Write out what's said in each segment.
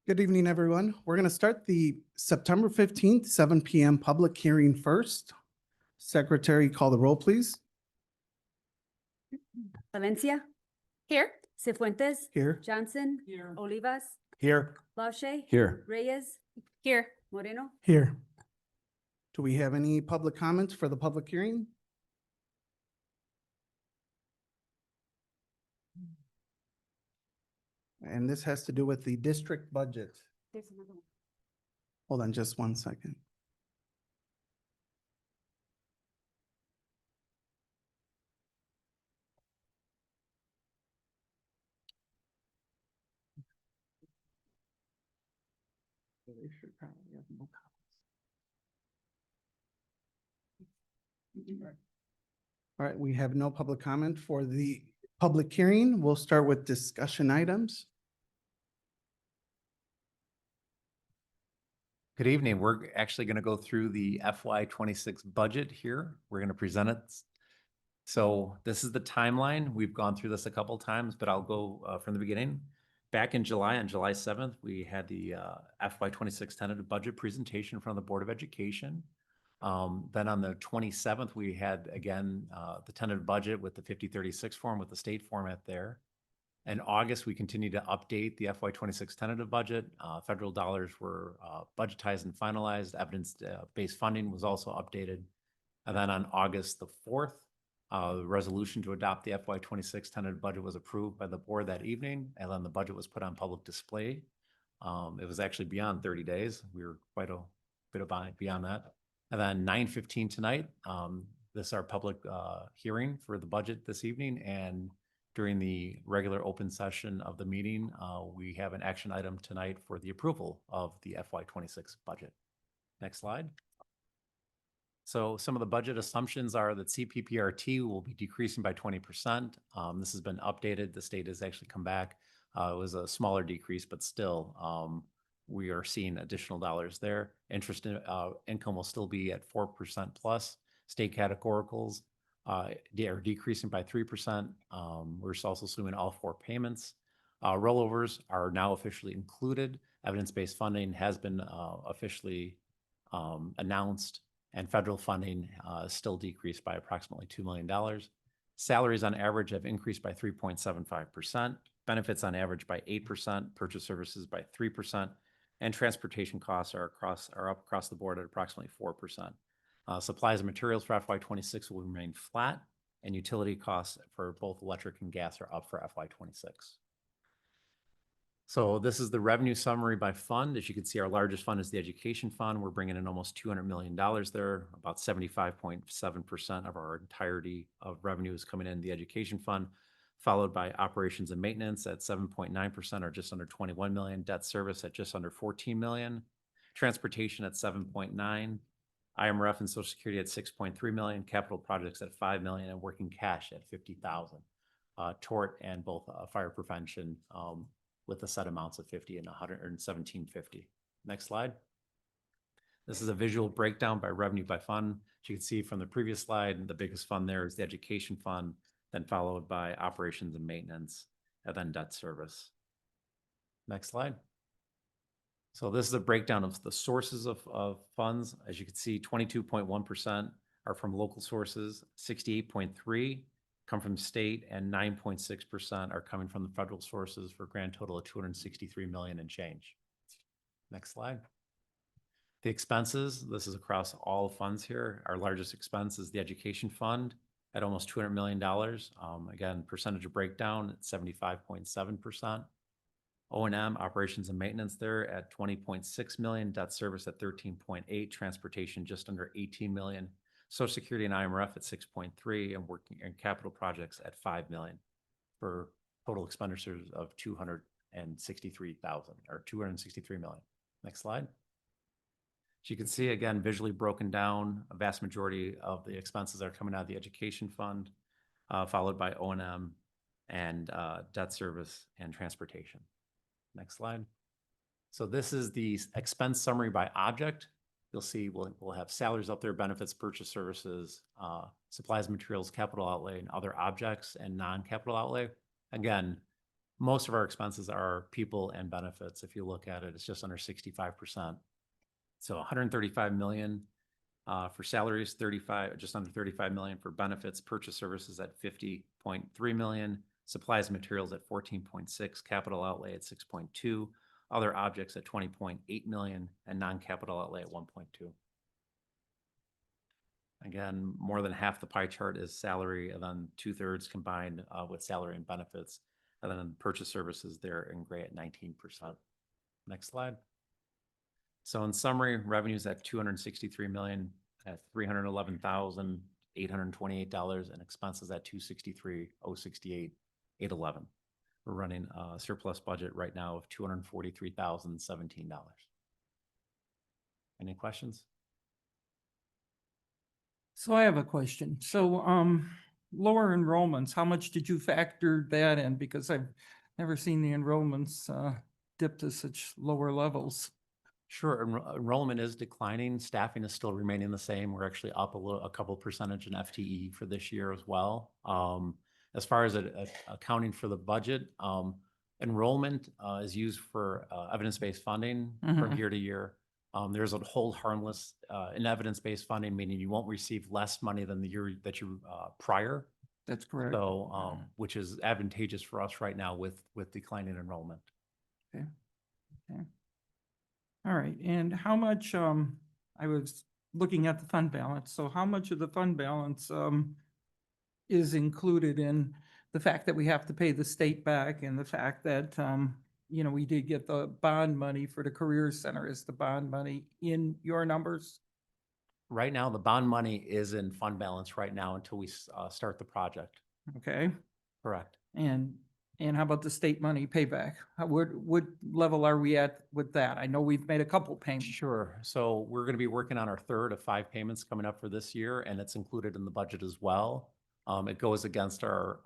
Good evening, everyone. We're going to start the September 15th, 7 p.m. public hearing first. Secretary, call the roll, please. Valencia. Here. Cifuentes. Here. Johnson. Here. Olivas. Here. Lache. Here. Reyes. Here. Moreno. Here. Do we have any public comments for the public hearing? And this has to do with the district budget. There's another one. Hold on just one second. They should probably have no comments. All right, we have no public comment for the public hearing. We'll start with discussion items. Good evening. We're actually going to go through the FY26 budget here. We're going to present it. So this is the timeline. We've gone through this a couple times, but I'll go from the beginning. Back in July, on July 7th, we had the FY26 tentative budget presentation from the Board of Education. Then on the 27th, we had again the tentative budget with the 5036 form with the state format there. In August, we continued to update the FY26 tentative budget. Federal dollars were budgetized and finalized. Evidence-based funding was also updated. And then on August the 4th, the resolution to adopt the FY26 tentative budget was approved by the board that evening, and then the budget was put on public display. It was actually beyond 30 days. We were quite a bit beyond that. And then 9:15 tonight, this is our public hearing for the budget this evening, and during the regular open session of the meeting, we have an action item tonight for the approval of the FY26 budget. Next slide. So some of the budget assumptions are that CPPRT will be decreasing by 20%. This has been updated. The state has actually come back. It was a smaller decrease, but still we are seeing additional dollars there. Interest income will still be at 4% plus. State categoricals they are decreasing by 3%. We're also assuming all four payments. Rollovers are now officially included. Evidence-based funding has been officially announced, and federal funding still decreased by approximately $2 million. Salaries on average have increased by 3.75%. Benefits on average by 8%. Purchase services by 3%. And transportation costs are up across the board at approximately 4%. Supplies and materials for FY26 will remain flat, and utility costs for both electric and gas are up for FY26. So this is the revenue summary by fund. As you can see, our largest fund is the education fund. We're bringing in almost $200 million there. About 75.7% of our entirety of revenue is coming in the education fund, followed by operations and maintenance at 7.9% or just under 21 million, debt service at just under 14 million, transportation at 7.9, IMRF and Social Security at 6.3 million, capital projects at 5 million, and working cash at 50,000. Tort and both fire prevention with the set amounts of 50 and 117.50. Next slide. This is a visual breakdown by revenue by fund. As you can see from the previous slide, the biggest fund there is the education fund, then followed by operations and maintenance, and then debt service. Next slide. So this is a breakdown of the sources of funds. As you can see, 22.1% are from local sources, 68.3% come from state, and 9.6% are coming from the federal sources for a grand total of $263 million and change. Next slide. The expenses, this is across all funds here. Our largest expense is the education fund at almost $200 million. Again, percentage of breakdown at 75.7%. O&M, operations and maintenance there at 20.6 million, debt service at 13.8, transportation just under 18 million, Social Security and IMRF at 6.3, and working and capital projects at 5 million for total expenditures of 263,000 or 263 million. Next slide. As you can see, again, visually broken down, a vast majority of the expenses are coming out of the education fund, followed by O&M and debt service and transportation. Next slide. So this is the expense summary by object. You'll see we'll have salaries up there, benefits, purchase services, supplies, materials, capital outlay, and other objects and non-capital outlay. Again, Most of our expenses are people and benefits. If you look at it, it's just under 65%. So 135 million for salaries, 35, just under 35 million for benefits, purchase services at 50.3 million, supplies and materials at 14.6, capital outlay at 6.2, other objects at 20.8 million, and non-capital outlay at 1.2. Again, more than half the pie chart is salary, and then 2/3 combined with salary and benefits. And then purchase services there in gray at 19%. Next slide. So in summary, revenues at 263 million at $311,828, and expenses at 263,068,811. We're running a surplus budget right now of $243,017. Any questions? So I have a question. So, lower enrollments, how much did you factor that in? Because I've never seen the enrollments, dip to such lower levels. Sure, enrollment is declining. Staffing is still remaining the same. We're actually up a couple percentage in FTE for this year as well. As far as accounting for the budget, enrollment is used for evidence-based funding from Mhm. year to year. There's a hold harmless in evidence-based funding, meaning you won't receive less money than the year that you prior. That's correct. So, which is advantageous for us right now with declining enrollment. Okay. All right, and how much, I was looking at the fund balance, so how much of the fund balance, is included in the fact that we have to pay the state back and the fact that, we did get the bond money for the Career Center? Is the bond money in your numbers? Right now, the bond money is in fund balance right now until we start the project. Okay, Correct. and how about the state money payback? What level are we at with that? I know we've made a couple payments. Sure. So we're going to be working on our third of 5 payments coming up for this year, and it's included in the budget as well. It goes against our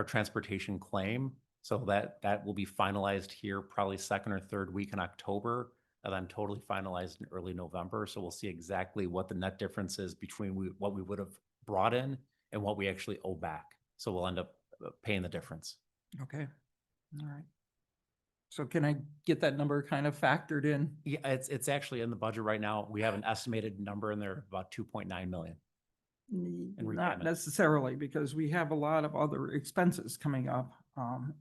transportation claim. So that will be finalized here probably second or third week in October, and then totally finalized in early November. So we'll see exactly what the net difference is between what we would have brought in and what we actually owe back. So we'll end up paying the difference. Okay, all right. So can I get that number kind of factored in? Yeah, it's actually in the budget right now. We have an estimated number in there of about 2.9 million. Not repayment. necessarily, because we have a lot of other expenses coming up,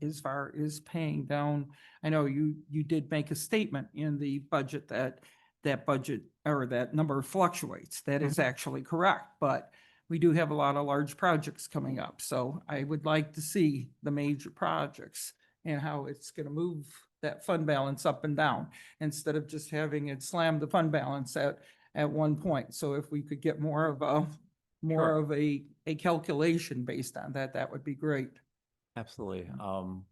as far as paying down. I know you did make a statement in the budget that budget or that number fluctuates. That is actually correct, but we do have a lot of large projects coming up. So I would like to see the major projects and how it's gonna move that fund balance up and down, instead of just having it slam the fund balance at one point. So if we could get more of a calculation based on that, that would be great. Absolutely.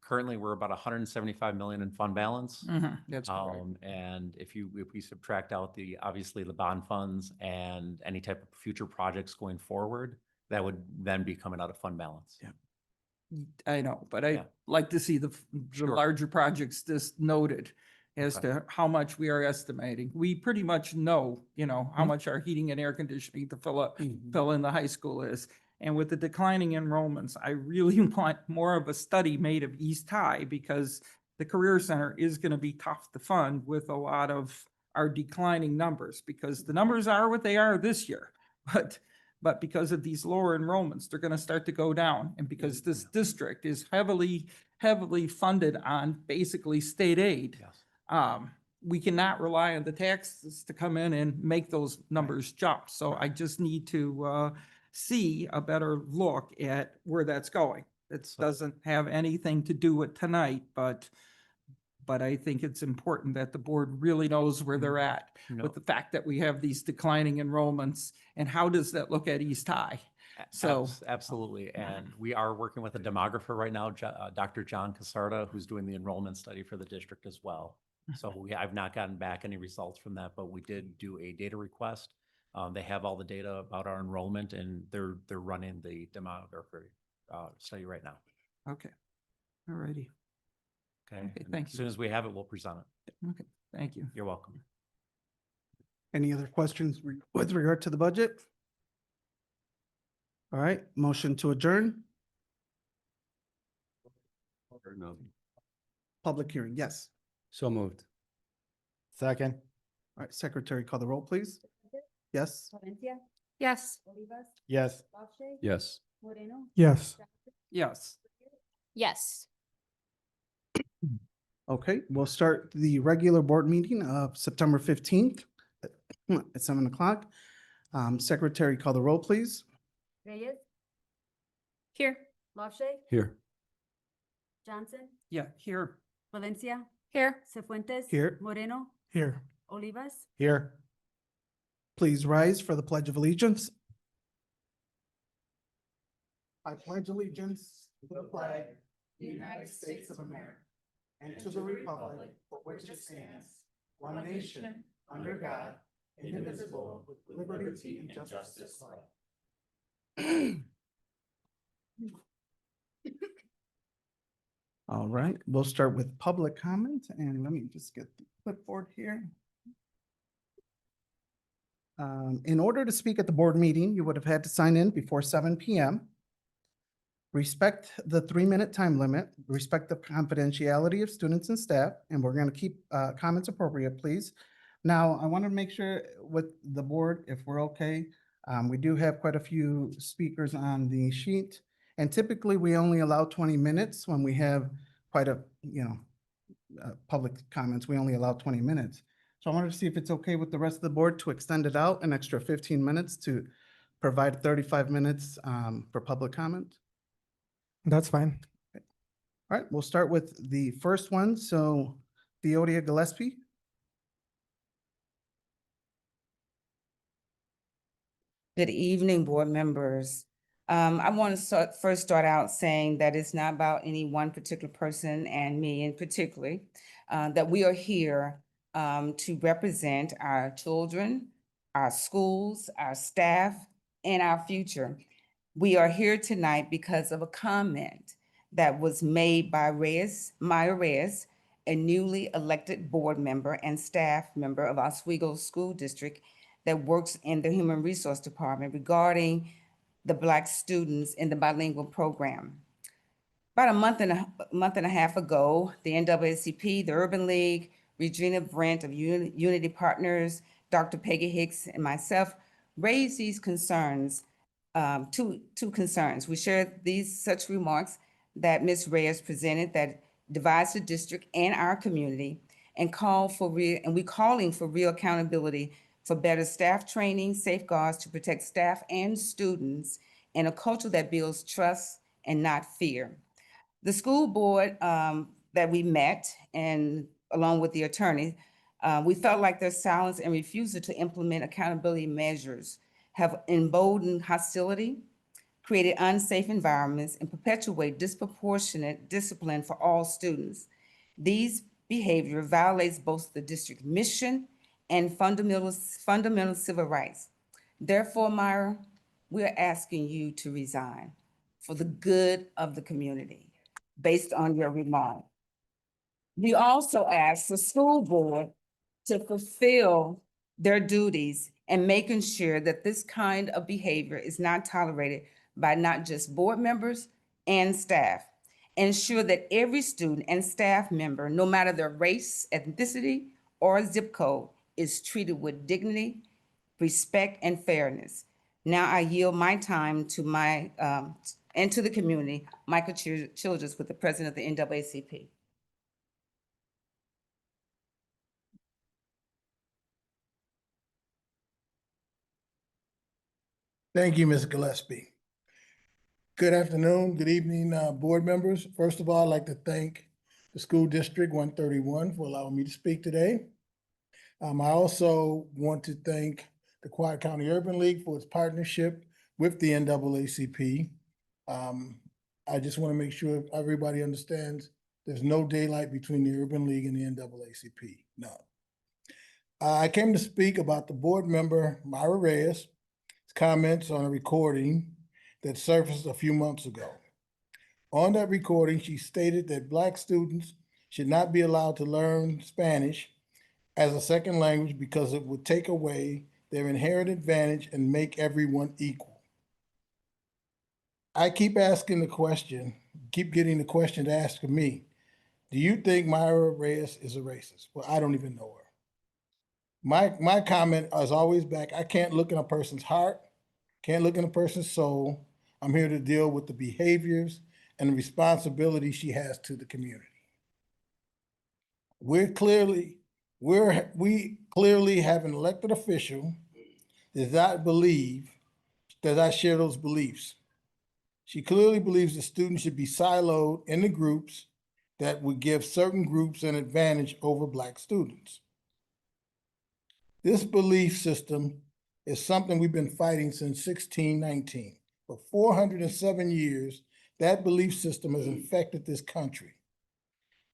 Currently, we're about 175 million in fund balance. That's correct. And if we subtract out obviously the bond funds and any type of future projects going forward, that would then be coming out of fund balance. Yeah. I know, but Yeah. I'd like to see the Sure. larger projects just noted as Okay. to how much we are estimating. We pretty much know, how Mhm. much our heating and air conditioning to fill Mm-hmm. in the high school is. And with the declining enrollments, I really want more of a study made of East High, because the Career Center is gonna be tough to fund with a lot of our declining numbers, because the numbers are what they are this year. But because of these lower enrollments, they're gonna start to go down. And because this district is heavily funded on basically state aid, Yes. we cannot rely on the taxes to come in and make those numbers jump. So I just need to see a better look at where that's going. It So- doesn't have anything to do with tonight, but I think it's important that the board really knows where they're at No. with the fact that we have these declining enrollments, and how does that look at East High? So- Absolutely. And we are working with a demographer right now, Dr. John Casarda, who's doing the enrollment study for the district as well. So I've not gotten back any results from that, but we did do a data request. They have all the data about our enrollment, and they're running the demographer study right now. Okay, all righty, Okay. Okay, And thank as soon you. as we have it, we'll present it. okay, thank you. You're welcome. Any other questions with regard to the budget? All right, motion to adjourn. No. Public hearing, yes. So moved. Second. All right, Secretary, call the roll, please. Yes. Valencia, Yes. Olivas, Yes. Lache, Yes. Moreno, Yes. Yes. Yes. Okay, we'll start the regular board meeting of September 15th at 7 o'clock. Secretary, call the roll, please. Reyes, Here. Lache, Here. Johnson, Yeah, here. Valencia, Here. Cefuentes. Here. Moreno, Here. Olivas, Here. Please rise for the Pledge of Allegiance. I pledge allegiance to the flag of the United States of America and to the republic for which it stands, one nation, under God, indivisible, with liberty and justice for all. All right, we'll start with public comment, and let me just get the clipboard here. In order to speak at the board meeting, you would have had to sign in before 7 PM. Respect the 3-minute time limit, respect the confidentiality of students and staff, and we're going to keep comments appropriate, please. Now, I want to make sure with the board, if we're okay, we do have quite a few speakers on the sheet. And typically, we only allow 20 minutes when we have quite a, public comments. We only allow 20 minutes. So I wanted to see if it's okay with the rest of the board to extend it out an extra 15 minutes to provide 35 minutes for public comment. That's fine. All right, we'll start with the first one. So Theodia Gillespie. Good evening, board members. I want to first start out saying that it's not about any one particular person and me in particular, that we are here to represent our children, our schools, our staff, and our future. We are here tonight because of a comment that was made by Maya Reyes, a newly elected board member and staff member of Oswego School District that works in the Human Resource Department regarding the Black students in the bilingual program. About a month and a half ago, the NAACP, the Urban League, Regina Brent of Unity Partners, Dr. Peggy Hicks, and myself raised these concerns, two concerns. We shared such remarks that Ms. Reyes presented that divides the district and our community, and we're calling for real accountability for better staff training, safeguards to protect staff and students, and a culture that builds trust and not fear. The school board that we met, and along with the attorney, we felt like their silence and refusal to implement accountability measures have emboldened hostility, created unsafe environments, and perpetuate disproportionate discipline for all students. These behavior violates both the district mission and fundamental civil rights. Therefore, Myra, we're asking you to resign for the good of the community, based on your remark. We also ask the school board to fulfill their duties and making sure that this kind of behavior is not tolerated by not just board members and staff. Ensure that every student and staff member, no matter their race, ethnicity, or zip code, is treated with dignity, respect, and fairness. Now I yield my time to and to the community, Michael Childress, with the president of the NAACP. Thank you, Ms. Gillespie. Good afternoon, good evening, board members. First of all, I'd like to thank the School District 131 for allowing me to speak today. I also want to thank the Quad County Urban League for its partnership with the NAACP. I just want to make sure everybody understands there's no daylight between the Urban League and the NAACP, no. I came to speak about the board member, Myra Reyes' comments on a recording that surfaced a few months ago. On that recording, she stated that Black students should not be allowed to learn Spanish as a second language because it would take away their inherent advantage and make everyone equal. I keep asking the question, keep getting the question asked of me. Do you think Myra Reyes is a racist? Well, I don't even know her. My comment is always back, I can't look in a person's heart, can't look in a person's soul. I'm here to deal with the behaviors and the responsibility she has to the community. We clearly have an elected official that does not share those beliefs. She clearly believes that students should be siloed into groups that would give certain groups an advantage over Black students. This belief system is something we've been fighting since 1619. For 407 years, that belief system has infected this country.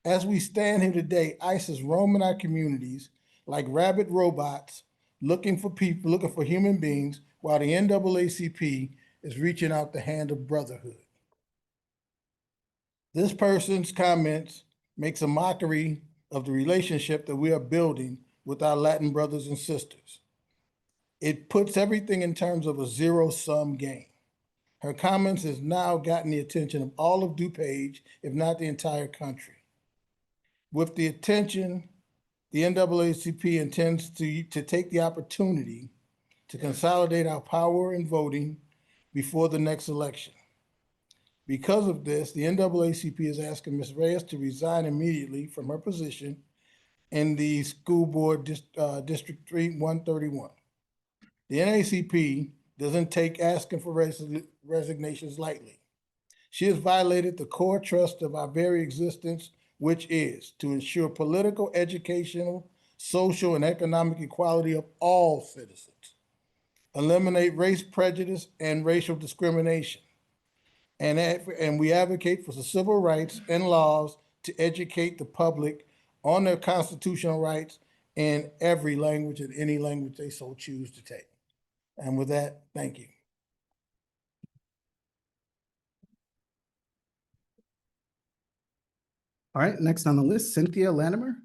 As we stand here today, ICE is roaming our communities like rabid robots, looking for people, looking for human beings, while the NAACP is reaching out the hand of brotherhood. This person's comments makes a mockery of the relationship that we are building with our Latin brothers and sisters. It puts everything in terms of a zero-sum game. Her comments has now gotten the attention of all of DuPage, if not the entire country. With the attention, the NAACP intends to take the opportunity to consolidate our power in voting before the next election. Because of this, the NAACP is asking Ms. Reyes to resign immediately from her position in the school board District 131. The NAACP doesn't take asking for resignations lightly. She has violated the core trust of our very existence, which is to ensure political, educational, social, and economic equality of all citizens, eliminate race prejudice and racial discrimination, and we advocate for the civil rights and laws to educate the public on their constitutional rights in every language and any language they so choose to take. And with that, thank you. All right, next on the list, Cynthia Latimer.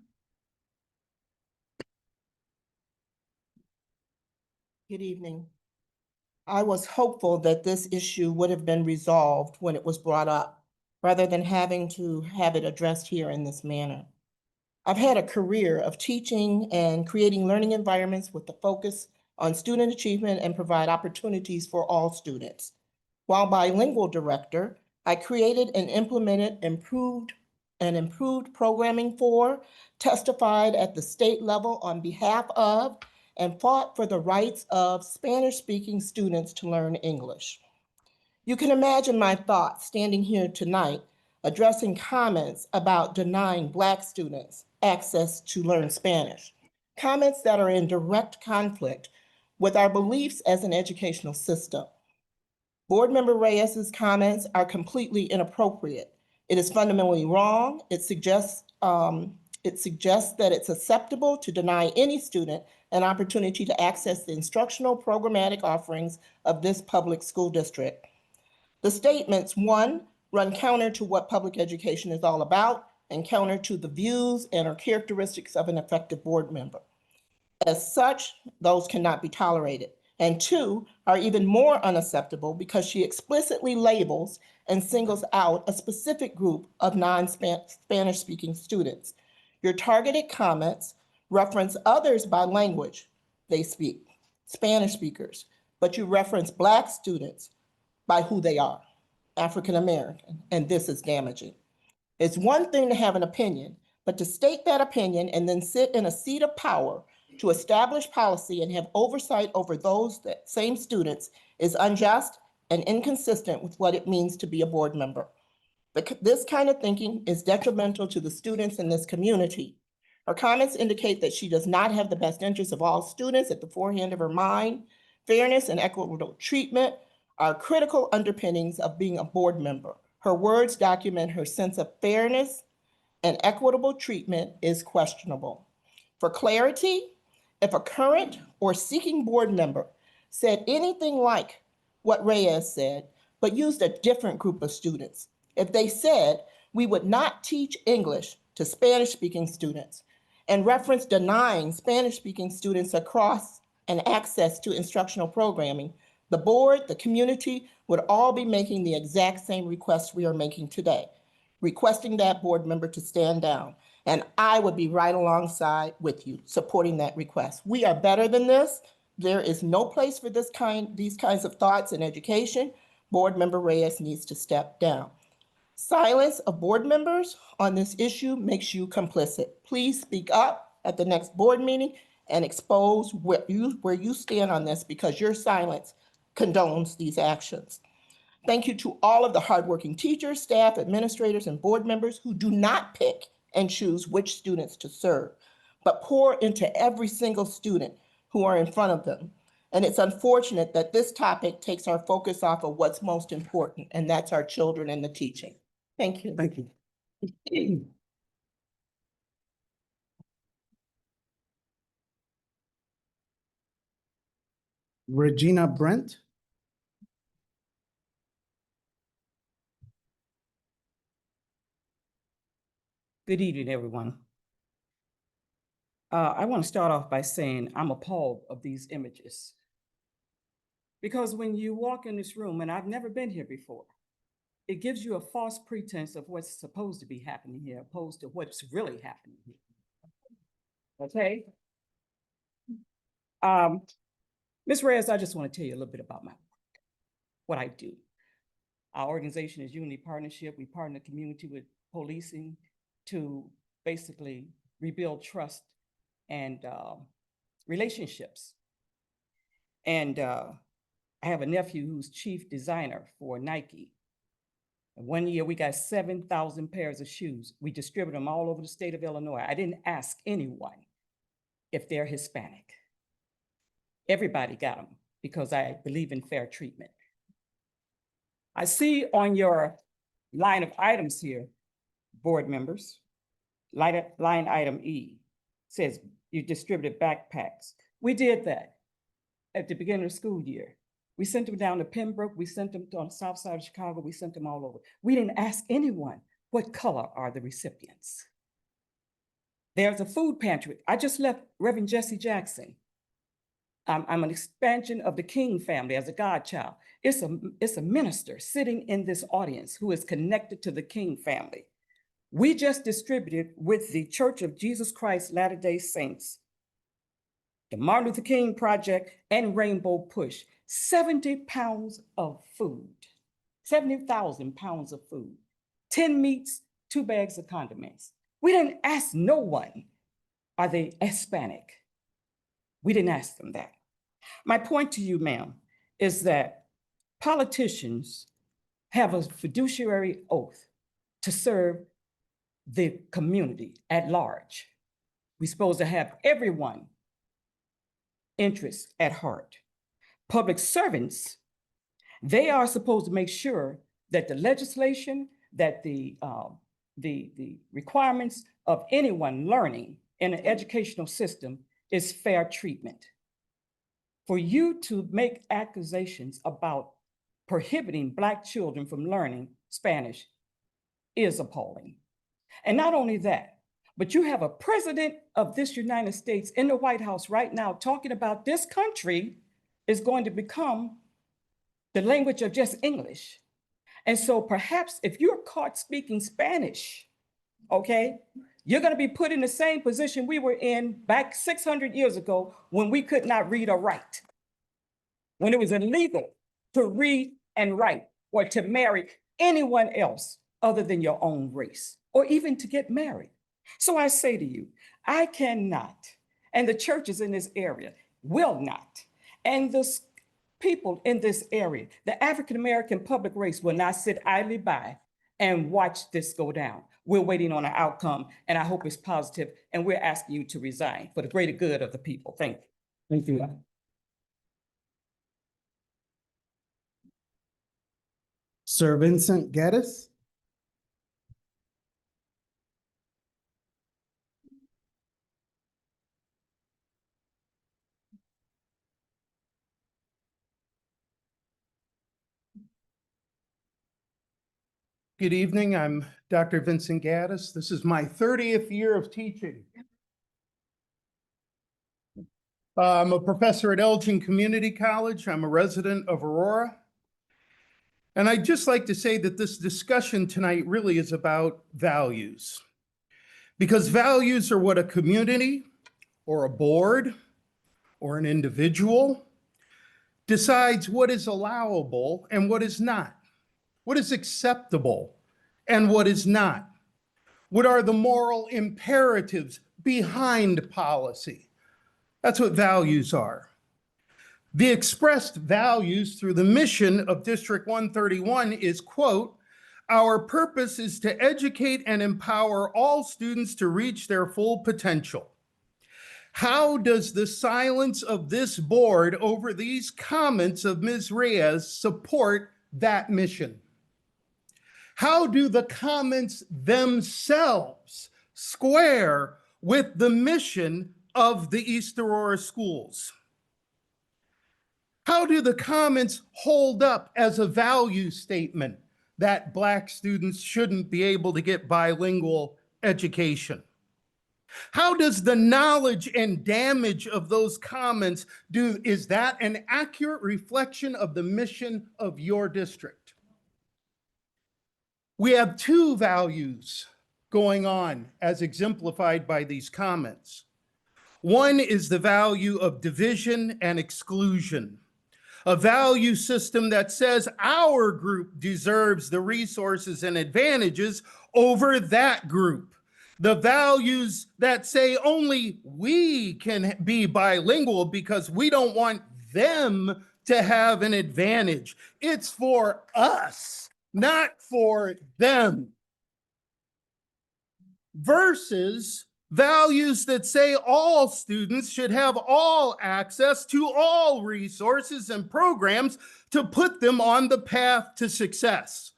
Good evening. I was hopeful that this issue would have been resolved when it was brought up, rather than having to have it addressed here in this manner. I've had a career of teaching and creating learning environments with the focus on student achievement and provide opportunities for all students. While bilingual director, I created and implemented improved programming for, testified at the state level on behalf of, and fought for the rights of Spanish-speaking students to learn English. You can imagine my thoughts standing here tonight addressing comments about denying Black students access to learn Spanish, comments that are in direct conflict with our beliefs as an educational system. Board Member Reyes's comments are completely inappropriate. It is fundamentally wrong. It suggests that it's acceptable to deny any student an opportunity to access the instructional programmatic offerings of this public school district. The statements, one, run counter to what public education is all about and counter to the views and or characteristics of an effective board member. As such, those cannot be tolerated. And two, are even more unacceptable because she explicitly labels and singles out a specific group of non-Spanish speaking students. Your targeted comments reference others by language they speak, Spanish speakers, but you reference Black students by who they are, African American, and this is damaging. It's one thing to have an opinion, but to state that opinion and then sit in a seat of power to establish policy and have oversight over those that same students is unjust and inconsistent with what it means to be a board member. But this kind of thinking is detrimental to the students in this community. Her comments indicate that she does not have the best interests of all students at the forehand of her mind. Fairness and equitable treatment are critical underpinnings of being a board member. Her words document her sense of fairness and equitable treatment is questionable. For clarity, if a current or seeking board member said anything like what Reyes said, but used a different group of students, if they said we would not teach English to Spanish-speaking students and reference denying Spanish-speaking students across and access to instructional programming, The board, the community would all be making the exact same request we are making today, requesting that board member to stand down. And I would be right alongside with you, supporting that request. We are better than this. There is no place for these kinds of thoughts in education. Board Member Reyes needs to step down. Silence of board members on this issue makes you complicit. Please speak up at the next board meeting and expose where you stand on this, because your silence condones these actions. Thank you to all of the hardworking teachers, staff, administrators, and board members who do not pick and choose which students to serve, but pour into every single student who are in front of them. And it's unfortunate that this topic takes our focus off of what's most important, and that's our children and the teaching. Thank you. Thank you. Regina Brent. Good evening, everyone. I want to start off by saying I'm appalled of these images. Because when you walk in this room, and I've never been here before, it gives you a false pretense of what's supposed to be happening here, opposed to what's really happening here. Okay? Ms. Reyes, I just want to tell you a little bit about what I do. Our organization is Unity Partnership. We partner the community with policing to basically rebuild trust and relationships. And I have a nephew who's chief designer for Nike. And one year we got 7,000 pairs of shoes. We distribute them all over the state of Illinois. I didn't ask anyone if they're Hispanic. Everybody got them because I believe in fair treatment. I see on your line of items here, board members, line item E says you distributed backpacks. We did that at the beginning of the school year. We sent them down to Pembroke. We sent them on the south side of Chicago. We sent them all over. We didn't ask anyone what color are the recipients. There's a food pantry. I just left Reverend Jesse Jackson. I'm an expansion of the King family as a godchild. It's a minister sitting in this audience who is connected to the King family. We just distributed with the Church of Jesus Christ Latter-day Saints, the Martin Luther King Project, and Rainbow Push, 70 pounds of food, 70,000 pounds of food, 10 meats, 2 bags of condiments. We didn't ask no one, are they Hispanic? We didn't ask them that. My point to you, ma'am, is that politicians have a fiduciary oath to serve the community at large. We're supposed to have everyone's interests at heart. Public servants, they are supposed to make sure that the legislation, that the requirements of anyone learning in an educational system is fair treatment. For you to make accusations about prohibiting Black children from learning Spanish is appalling. And not only that, but you have a president of this United States in the White House right now talking about this country is going to become the language of just English. And so perhaps if you're caught speaking Spanish, okay, you're going to be put in the same position we were in back 600 years ago when we could not read or write, when it was illegal to read and write or to marry anyone else other than your own race, or even to get married. So I say to you, I cannot, and the churches in this area will not, and the people in this area, the African-American public race will not sit idly by and watch this go down. We're waiting on an outcome, and I hope it's positive, and we're asking you to resign for the greater good of the people. Thank you. Thank you. Sir Vincent Gaddis. Good evening, I'm Dr. Vincent Gaddis. This is my 30th year of teaching. I'm a professor at Elgin Community College. I'm a resident of Aurora. And I'd just like to say that this discussion tonight really is about values. Because values are what a community or a board or an individual decides what is allowable and what is not, what is acceptable and what is not. What are the moral imperatives behind policy? That's what values are. The expressed values through the mission of District 131 is, quote, "Our purpose is to educate and empower all students to reach their full potential." How does the silence of this board over these comments of Ms. Reyes support that mission? How do the comments themselves square with the mission of the East Aurora schools? How do the comments hold up as a value statement that Black students shouldn't be able to get bilingual education? How does the knowledge and damage of those comments is that an accurate reflection of the mission of your district? We have two values going on as exemplified by these comments. One is the value of division and exclusion, a value system that says our group deserves the resources and advantages over that group. The values that say only we can be bilingual because we don't want them to have an advantage. It's for us, not for them. Versus values that say all students should have all access to all resources and programs to put them on the path to success.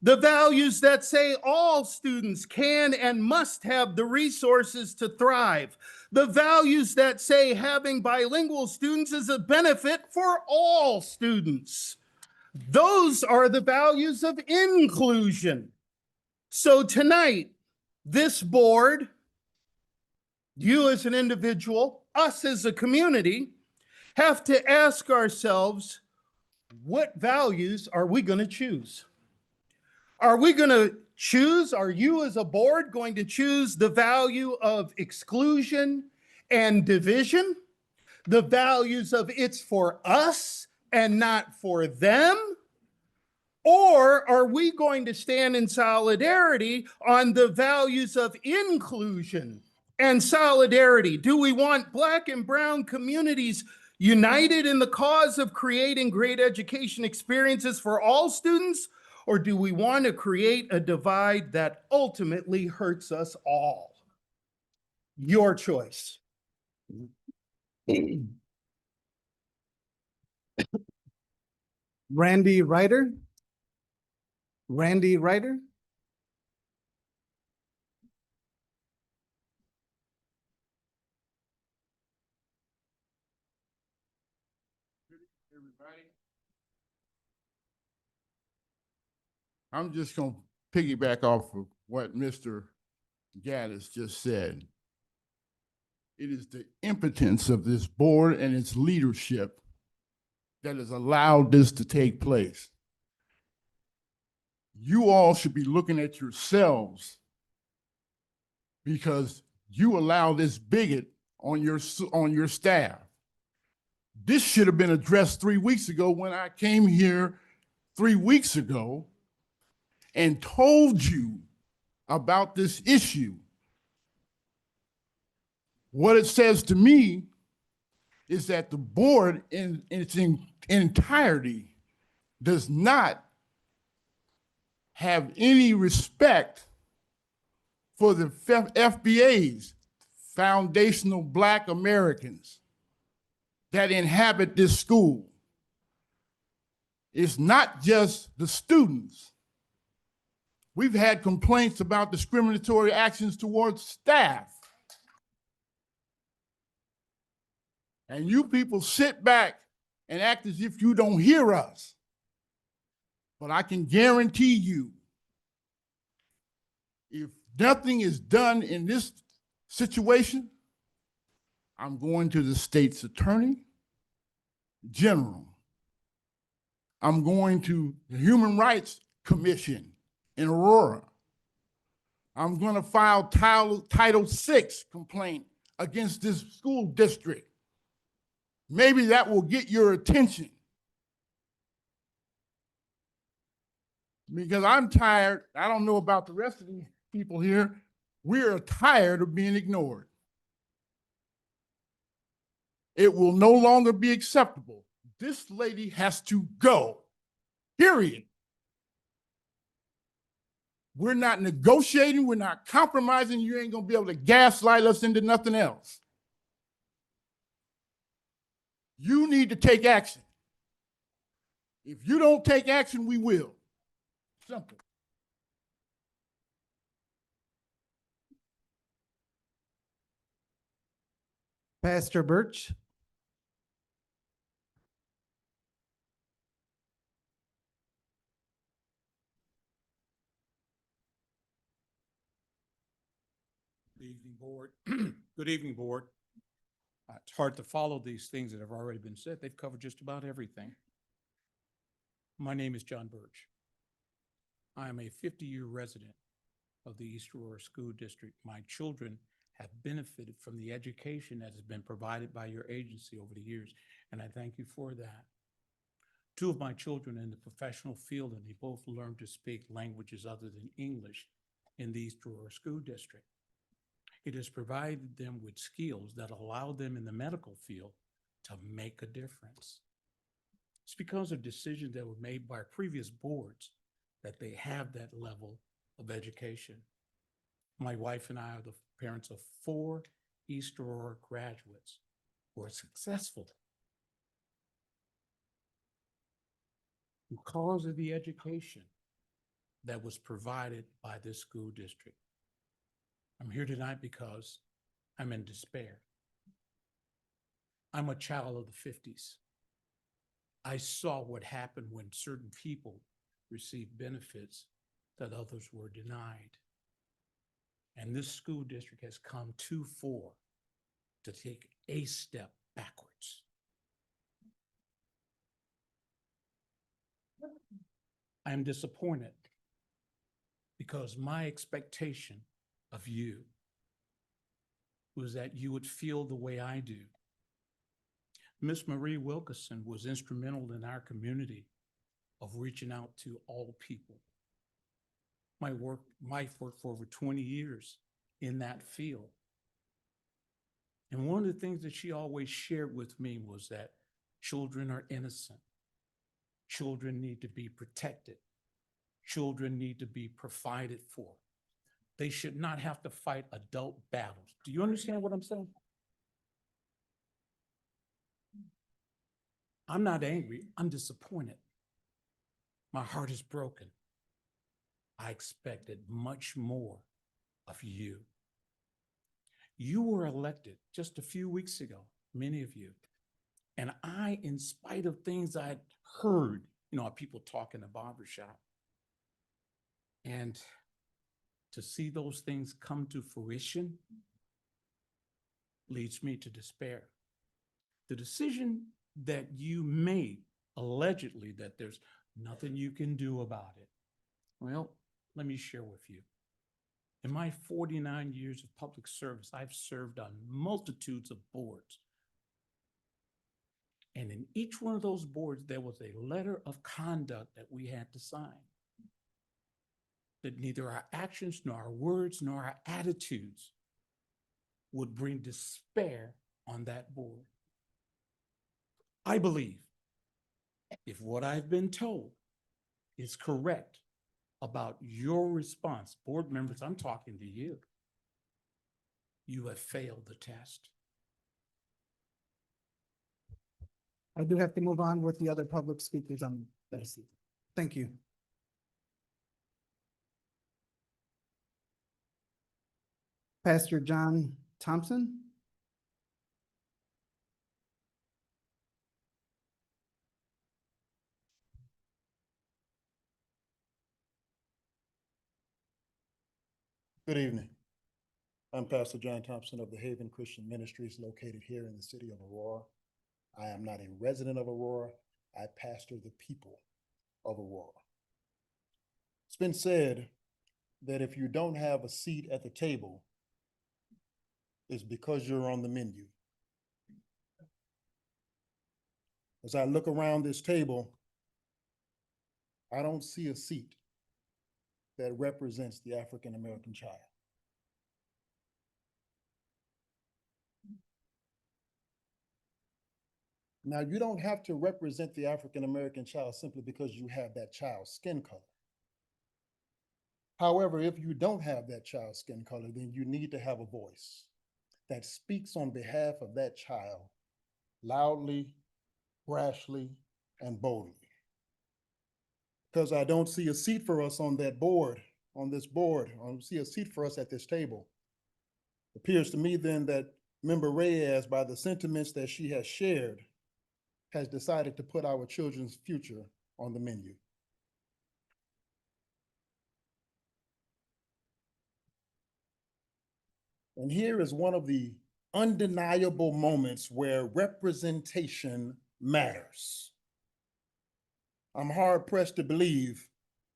The values that say all students can and must have the resources to thrive. The values that say having bilingual students is a benefit for all students. Those are the values of inclusion. So tonight, this board, you as an individual, us as a community, have to ask ourselves, what values are we going to choose? Are we going to choose, are you as a board going to choose the value of exclusion and division? The values of it's for us and not for them? Or are we going to stand in solidarity on the values of inclusion and solidarity? Do we want Black and brown communities united in the cause of creating great education experiences for all students? Or do we want to create a divide that ultimately hurts us all? Your choice. Randy Ryder? Randy Ryder? Everybody. I'm just going to piggyback off of what Mr. Gaddis just said. It is the impotence of this board and its leadership that has allowed this to take place. You all should be looking at yourselves because you allow this bigot on your staff. This should have been addressed 3 weeks ago when I came here 3 weeks ago and told you about this issue. What it says to me is that the board in its entirety does not have any respect for the FBAs, foundational Black Americans, that inhabit this school. It's not just the students. We've had complaints about discriminatory actions towards staff. And you people sit back and act as if you don't hear us. But I can guarantee you, if nothing is done in this situation, I'm going to the state's attorney general. I'm going to the Human Rights Commission in Aurora. I'm going to file Title VI complaint against this school district. Maybe that will get your attention. Because I'm tired, I don't know about the rest of the people here, we are tired of being ignored. It will no longer be acceptable. This lady has to go, period. We're not negotiating, we're not compromising. You ain't gonna be able to gaslight us into nothing else. You need to take action. If you don't take action, we will. Simple. Pastor Birch. Good evening, board. Good evening, board. It's hard to follow these things that have already been said. They've covered just about everything. My name is John Birch. I am a 50-year resident of the East Aurora School District. My children have benefited from the education that has been provided by your agency over the years, and I thank you for that. Two of my children are in the professional field, and they both learned to speak languages other than English in the East Aurora School District. It has provided them with skills that allow them in the medical field to make a difference. It's because of decisions that were made by previous boards that they have that level of education. My wife and I are the parents of 4 East Aurora graduates who are successful because of the education that was provided by this school district. I'm here tonight because I'm in despair. I'm a child of the 50s. I saw what happened when certain people received benefits that others were denied. And this school district has come too far to take a step backwards. I am disappointed because my expectation of you was that you would feel the way I do. Miss Marie Wilkerson was instrumental in our community of reaching out to all people. My wife worked for over 20 years in that field. And one of the things that she always shared with me was that children are innocent. Children need to be protected. Children need to be provided for. They should not have to fight adult battles. Do you understand what I'm saying? I'm not angry, I'm disappointed. My heart is broken. I expected much more of you. You were elected just a few weeks ago, many of you. And I, in spite of things I'd heard, people talk in the barbershop, and to see those things come to fruition leads me to despair. The decision that you made, allegedly, that there's nothing you can do about it. Well, let me share with you. In my 49 years of public service, I've served on multitudes of boards. And in each one of those boards, there was a letter of conduct that we had to sign. That neither our actions, nor our words, nor our attitudes would bring despair on that board. I believe if what I've been told is correct about your response, board members, I'm talking to you, you have failed the test. I do have to move on with the other public speakers on this. Thank you. Pastor John Thompson. Good evening. I'm Pastor John Thompson of the Haven Christian Ministries located here in the city of Aurora. I am not a resident of Aurora. I pastor the people of Aurora. It's been said that if you don't have a seat at the table, it's because you're on the menu. As I look around this table, I don't see a seat that represents the African American child. Now, you don't have to represent the African American child simply because you have that child's skin color. However, if you don't have that child's skin color, then you need to have a voice that speaks on behalf of that child loudly, brashly, and boldly. Because I don't see a seat for us on that board, on this board. I don't see a seat for us at this table. It appears to me then that Member Reyes, by the sentiments that she has shared, has decided to put our children's future on the menu. And here is one of the undeniable moments where representation matters. I'm hard pressed to believe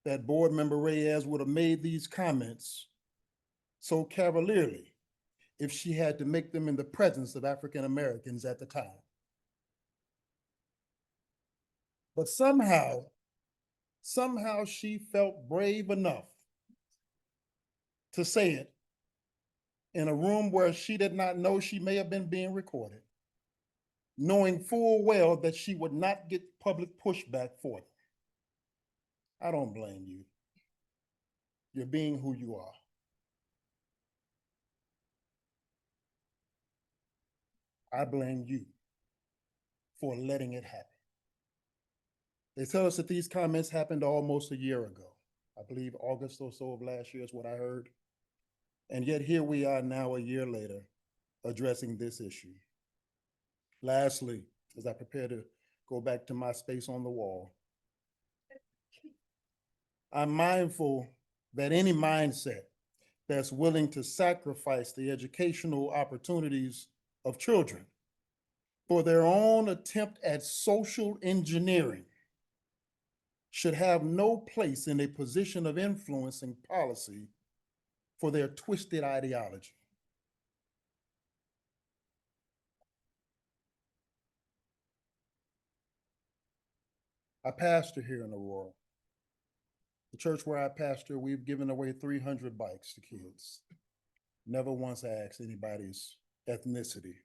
that Board Member Reyes would have made these comments so cavalierly if she had to make them in the presence of African Americans at the time. But somehow she felt brave enough to say it in a room where she did not know she may have been being recorded, knowing full well that she would not get public pushback for it. I don't blame you. You're being who you are. I blame you for letting it happen. They tell us that these comments happened almost a year ago. I believe August or so of last year is what I heard. And yet here we are now a year later addressing this issue. Lastly, as I prepare to go back to my space on the wall, I'm mindful that any mindset that's willing to sacrifice the educational opportunities of children for their own attempt at social engineering should have no place in a position of influencing policy for their twisted ideology. I pastor here in Aurora. The church where I pastor, we've given away 300 bikes to kids. Never once asked anybody's ethnicity.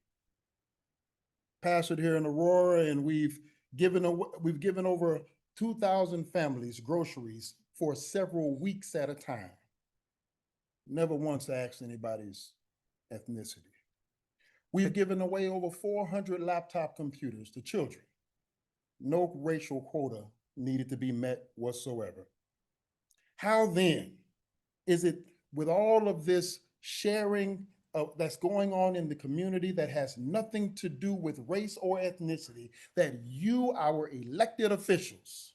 Pastored here in Aurora, and we've given over 2,000 families groceries for several weeks at a time. Never once asked anybody's ethnicity. We've given away over 400 laptop computers to children. No racial quota needed to be met whatsoever. How then is it, with all of this sharing that's going on in the community that has nothing to do with race or ethnicity, that you, our elected officials,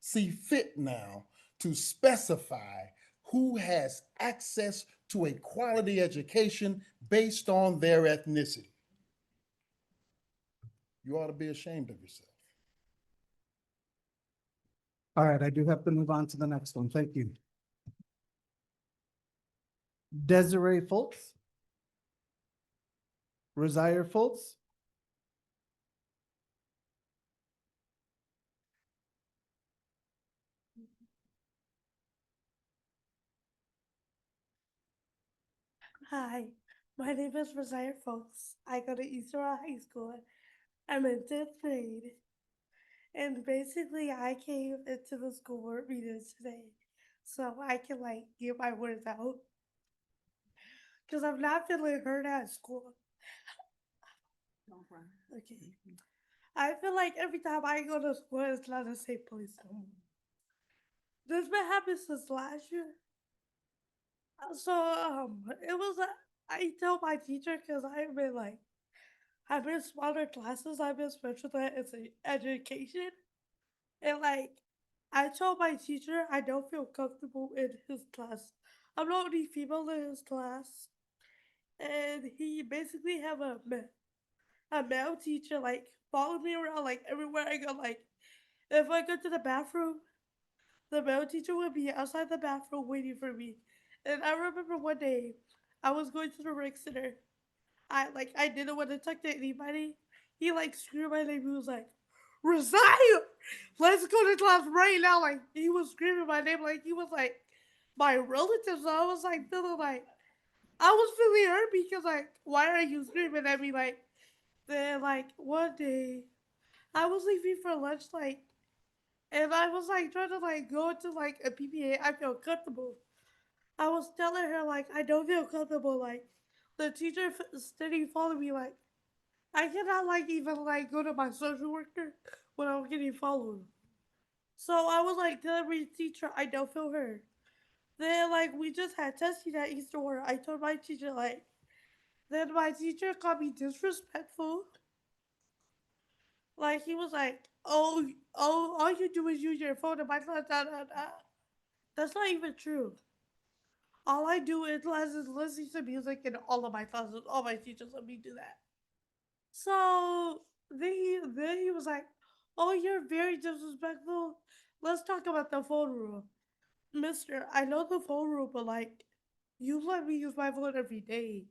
see fit now to specify who has access to a quality education based on their ethnicity? You ought to be ashamed of yourself. All right, I do have to move on to the next one. Thank you. Desiree Fultz. Rosaire Fultz. Hi, my name is Rosaire Folks. I go to East Aurora High School. I'm in 10th grade. And basically, I came into the school board meeting today so I can get my words out. Because I'm not feeling heard at school. Okay. I feel like every time I go to school, it's not the same place no more. This been happening since last year. So it was I tell my teacher because I've been smaller classes. I've been special ed as education, and I told my teacher I don't feel comfortable in his class. I'm the only female in his class, and he basically have a male teacher like follow me around like everywhere I go. Like if I go to the bathroom, the male teacher would be outside the bathroom waiting for me. And I remember one day I was going to the rec center. I didn't want to talk to anybody. He like screamed my name. He was like, "Resign! Let's go to class right now!" Like he was screaming my name like he was like my relative. So I was like feeling like I was feeling hurt because like why are you screaming at me? Like then like one day I was leaving for lunch like and I was like trying to like go to like a PPA. I feel comfortable. I was telling her like I don't feel comfortable. Like the teacher steady following me. Like I cannot like even like go to my social worker when I'm getting followed. So I was like telling my teacher I don't feel hurt. Then like we just had testing at Easter where I told my teacher like then my teacher called me disrespectful. Like he was like, "Oh, all you do is use your phone." And my class, da, da, da. That's not even true. All I do in class is listen to music in all of my classes. All my teachers let me do that. So then he was like, "Oh, you're very disrespectful. Let's talk about the phone rule, Mister. I know the phone rule, but like, you let me use my phone every day.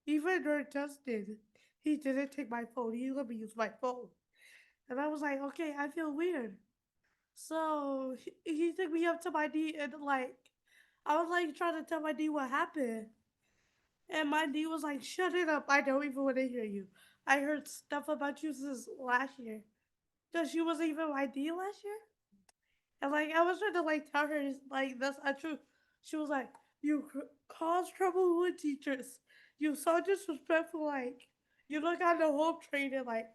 Even during testing, he didn't take my phone. He let me use my phone." And I was like, "Okay, I feel weird." So he took me up to my D and like, I was like trying to tell my D what happened. And my D was like, "Shut it up. I don't even want to hear you. I heard stuff about you since last year." Because she wasn't even my D last year. And like, I was trying to like tell her, like, that's not true. She was like, "You cause trouble with teachers. You so disrespectful. Like, you look on the home train and like,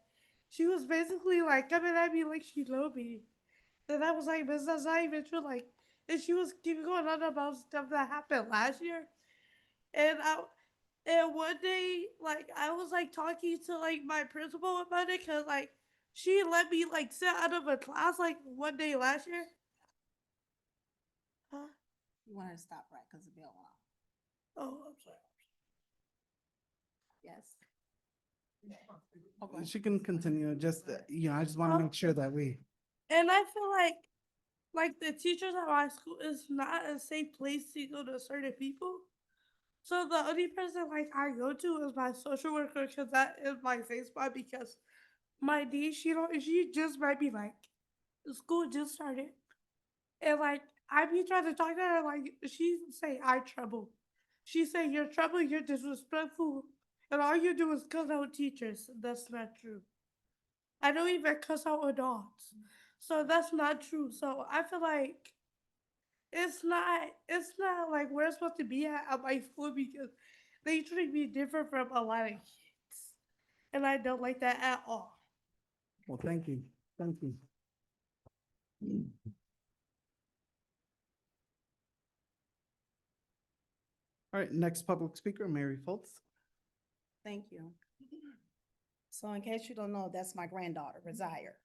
she was basically like coming at me like she loved me." Then I was like, "But that's not even true." Like, and she was keep going on about stuff that happened last year. And one day, like, I was like talking to like my principal about it because like she let me like sit out of a class like one day last year. Huh? You want her to stop right because the bell went off. Oh, I'm sorry. Yes. She can continue, just, I just want to make sure that we, And I feel like the teachers at my school is not a safe place to go to certain people. So the only person like I go to is my social worker because that is my safe spot because my D she just might be like school just started and like I be trying to talk to her like she say I trouble. She say you're trouble, you're disrespectful, and all you do is cuss out teachers. That's not true. I don't even cuss out adults. So that's not true. So I feel like it's not like we're supposed to be at my school because they treat me different from a lot of kids. And I don't like that at all. well, thank you. Thank you. All right, next public speaker, Mary Foltz. Thank you. So in case you don't know, that's my granddaughter, Resire.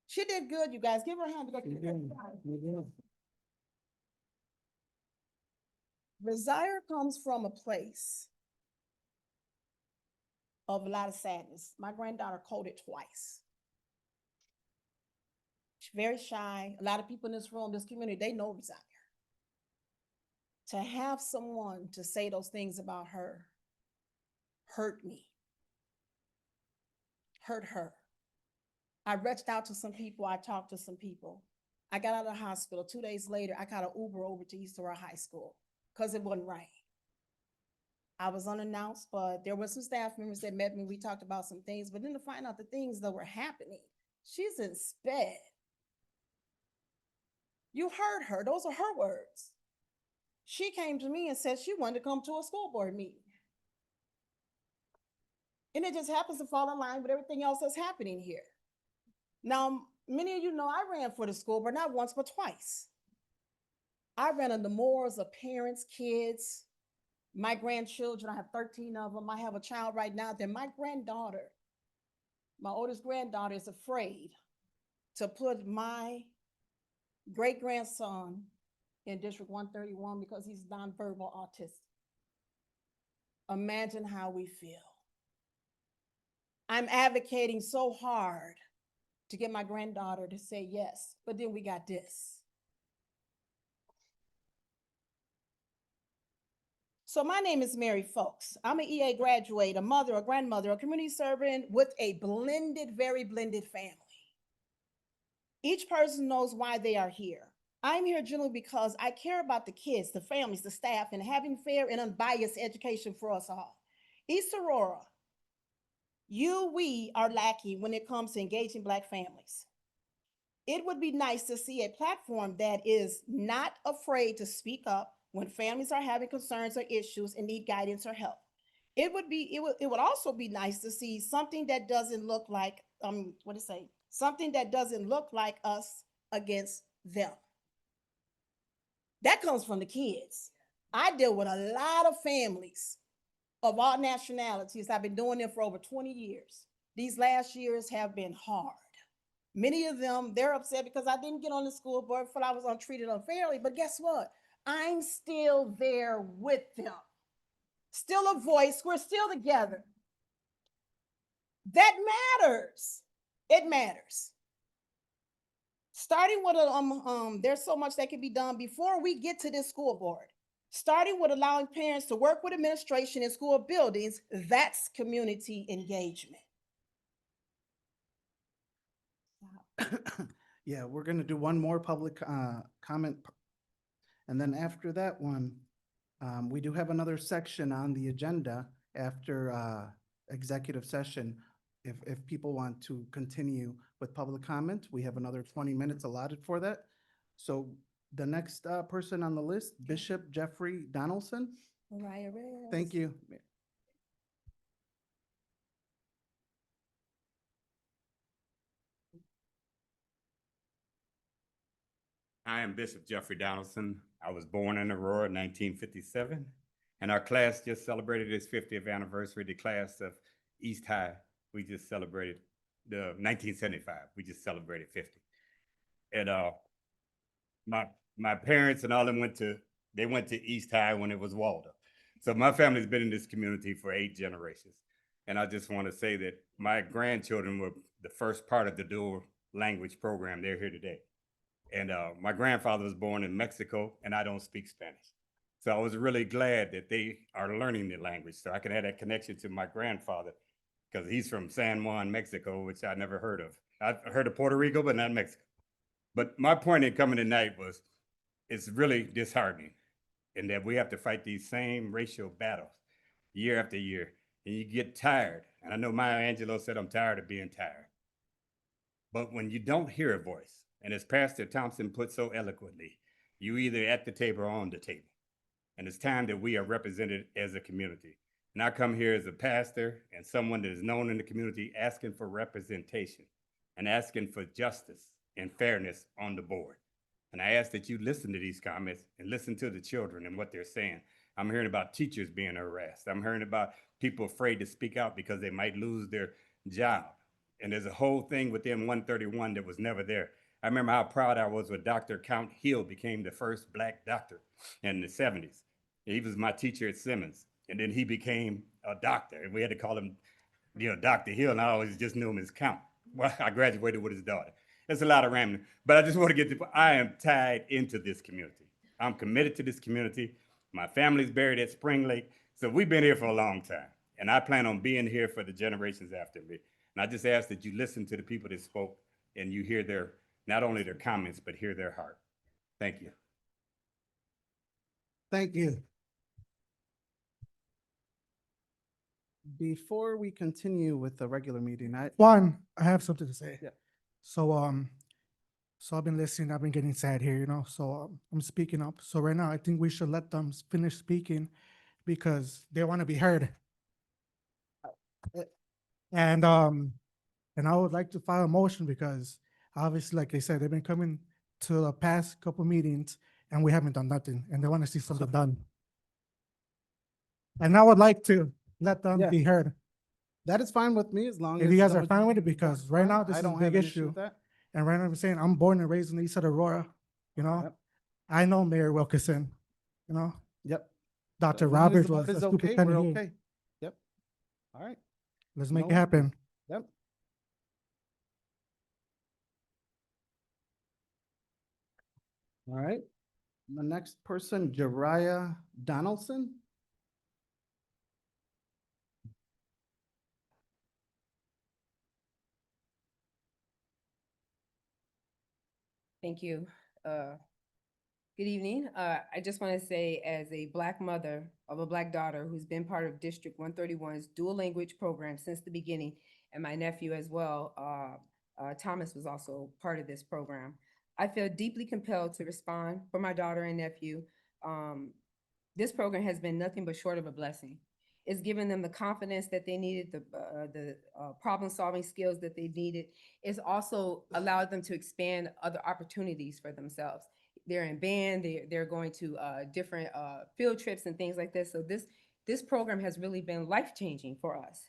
She did good, you guys. Give her a hand. Resire comes from a place of a lot of sadness. My granddaughter coded twice. She's very shy. A lot of people in this room, this community, they know Resire. To have someone to say those things about her hurt me, hurt her. I reached out to some people. I talked to some people. I got out of the hospital. 2 days later, I got an Uber over to East Aurora High School because it wasn't right. I was unannounced, but there were some staff members that met me. We talked about some things, but then to find out the things that were happening, she's in SPED. You heard her. Those are her words. She came to me and said she wanted to come to a school board meeting. And it just happens to fall in line with everything else that's happening here. Now, many of you know I ran for the school board, not once, but twice. I ran on the morals of parents, kids, my grandchildren. I have 13 of them. I have a child right now that my granddaughter, my oldest granddaughter, is afraid to put my great-grandson in District 131 because he's nonverbal autistic. Imagine how we feel. I'm advocating so hard to get my granddaughter to say yes, but then we got this. So my name is Mary Folks. I'm an EA graduate, a mother, a grandmother, a community servant with a blended, very blended family. Each person knows why they are here. I'm here generally because I care about the kids, the families, the staff, and having fair and unbiased education for us all. East Aurora, we are lacking when it comes to engaging Black families. It would be nice to see a platform that is not afraid to speak up when families are having concerns or issues and need guidance or help. It would also be nice to see something that doesn't look like, something that doesn't look like us against them. That comes from the kids. I deal with a lot of families of all nationalities. I've been doing it for over 20 years. These last years have been hard. Many of them, they're upset because I didn't get on the school board, felt I was untreated unfairly, but guess what? I'm still there with them. Still a voice, we're still together. That matters. It matters. Starting with there's so much that can be done before we get to this school board. Starting with allowing parents to work with administration in school buildings, that's community engagement. Yeah, we're gonna do one more public comment. And then after that one, we do have another section on the agenda after executive session. If people want to continue with public comment, we have another 20 minutes allotted for that. So the next person on the list, Bishop Jeffrey Donaldson. Mariah Reyes. Thank you. I am Bishop Jeffrey Donaldson. I was born in Aurora in 1957, and our class just celebrated its 50th anniversary. The class of East High, we just celebrated the 1975. We just celebrated 50. And my parents and all them went to East High when it was Waldo. So my family's been in this community for 8 generations. And I just want to say that my grandchildren were the first part of the dual language program. They're here today. And my grandfather was born in Mexico, and I don't speak Spanish. So I was really glad that they are learning the language, so I can have that connection to my grandfather, because he's from San Juan, Mexico, which I never heard of. I've heard of Puerto Rico, but not Mexico. But my point in coming tonight was, it's really disheartening in that we have to fight these same racial battles year after year, and you get tired. And I know Maya Angelou said, I'm tired of being tired. But when you don't hear a voice, and as Pastor Thompson put so eloquently, you either at the table or on the table. And it's time that we are represented as a community. And I come here as a pastor and someone that is known in the community asking for representation and asking for justice and fairness on the board. And I ask that you listen to these comments and listen to the children and what they're saying. I'm hearing about teachers being harassed. I'm hearing about people afraid to speak out because they might lose their job. And there's a whole thing within 131 that was never there. I remember how proud I was when Dr. Count Hill became the first Black doctor in the 70s. He was my teacher at Simmons, and then he became a doctor, and we had to call him, Dr. Hill, and I always just knew him as Count. Well, I graduated with his daughter. That's a lot of rambling, but I just want to get to, I am tied into this community. I'm committed to this community. My family's buried at Spring Lake, so we've been here for a long time, and I plan on being here for the generations after me. And I just ask that you listen to the people that spoke, and you hear not only their comments, but hear their heart. Thank you. Thank you. Before we continue with the regular meeting, I have something to say. Yeah. So, so I've been listening, I've been getting sad here, so I'm speaking up. So right now, I think we should let them finish speaking because they want to be heard. And I would like to file a motion because obviously, like I said, they've been coming to the past couple meetings and we haven't done nothing and they want to see something done. And I would like to let them be heard. that is fine with me as long as. If you guys the are fine with it, because right now this I is a don't big have an issue. with that. And right now I'm saying I'm born and raised in the east side of Aurora, Yep. I know Mayor Wilkerson, you know, Yep. Dr. As long as Roberts the was vote a is okay, we're superintendent here. okay. Yep. All right. Let's make No it happen. Yep. All right. The next person, Jariah Donaldson. Thank you. Good evening. I just want to say, as a Black mother of a Black daughter who's been part of District 131's dual language program since the beginning, and my nephew as well, Thomas was also part of this program, I feel deeply compelled to respond for my daughter and nephew. This program has been nothing but short of a blessing. It's given them the confidence that they needed, the problem-solving skills that they needed. It's also allowed them to expand other opportunities for themselves. They're in band, they're going to different field trips and things like this. So this program has really been life-changing for us.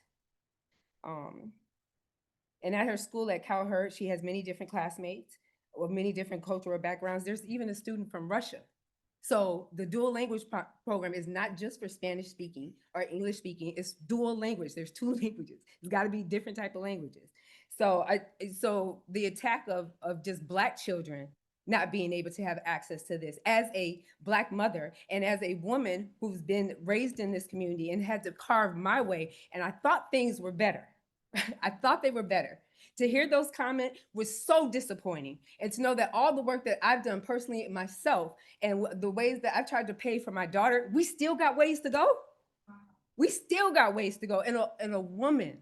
And at her school at Cowherd, she has many different classmates with many different cultural backgrounds. There's even a student from Russia. So the dual language program is not just for Spanish speaking or English speaking, it's dual language. There's two languages. It's got to be different type of languages. So so the attack of just Black children not being able to have access to this, as a Black mother and as a woman who's been raised in this community and had to carve my way, and I thought things were better. I thought they were better. To hear those comments was so disappointing, and to know that all the work that I've done personally myself and the ways that I've tried to pay for my daughter, we still got ways to go. We still got ways to go. And a woman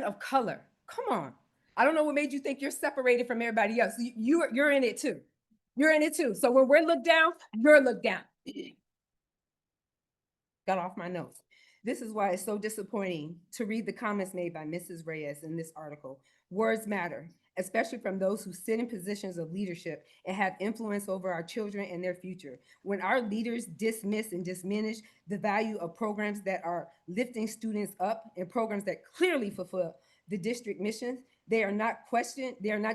of color, come on. I don't know what made you think you're separated from everybody else. You're in it too. You're in it too. So when we're looked down, you're looked down. Got off my notes. This is why it's so disappointing to read the comments made by Mrs. Reyes in this article. Words matter, especially from those who sit in positions of leadership and have influence over our children and their future. When our leaders dismiss and diminish the value of programs that are lifting students up and programs that clearly fulfill the district mission, they are not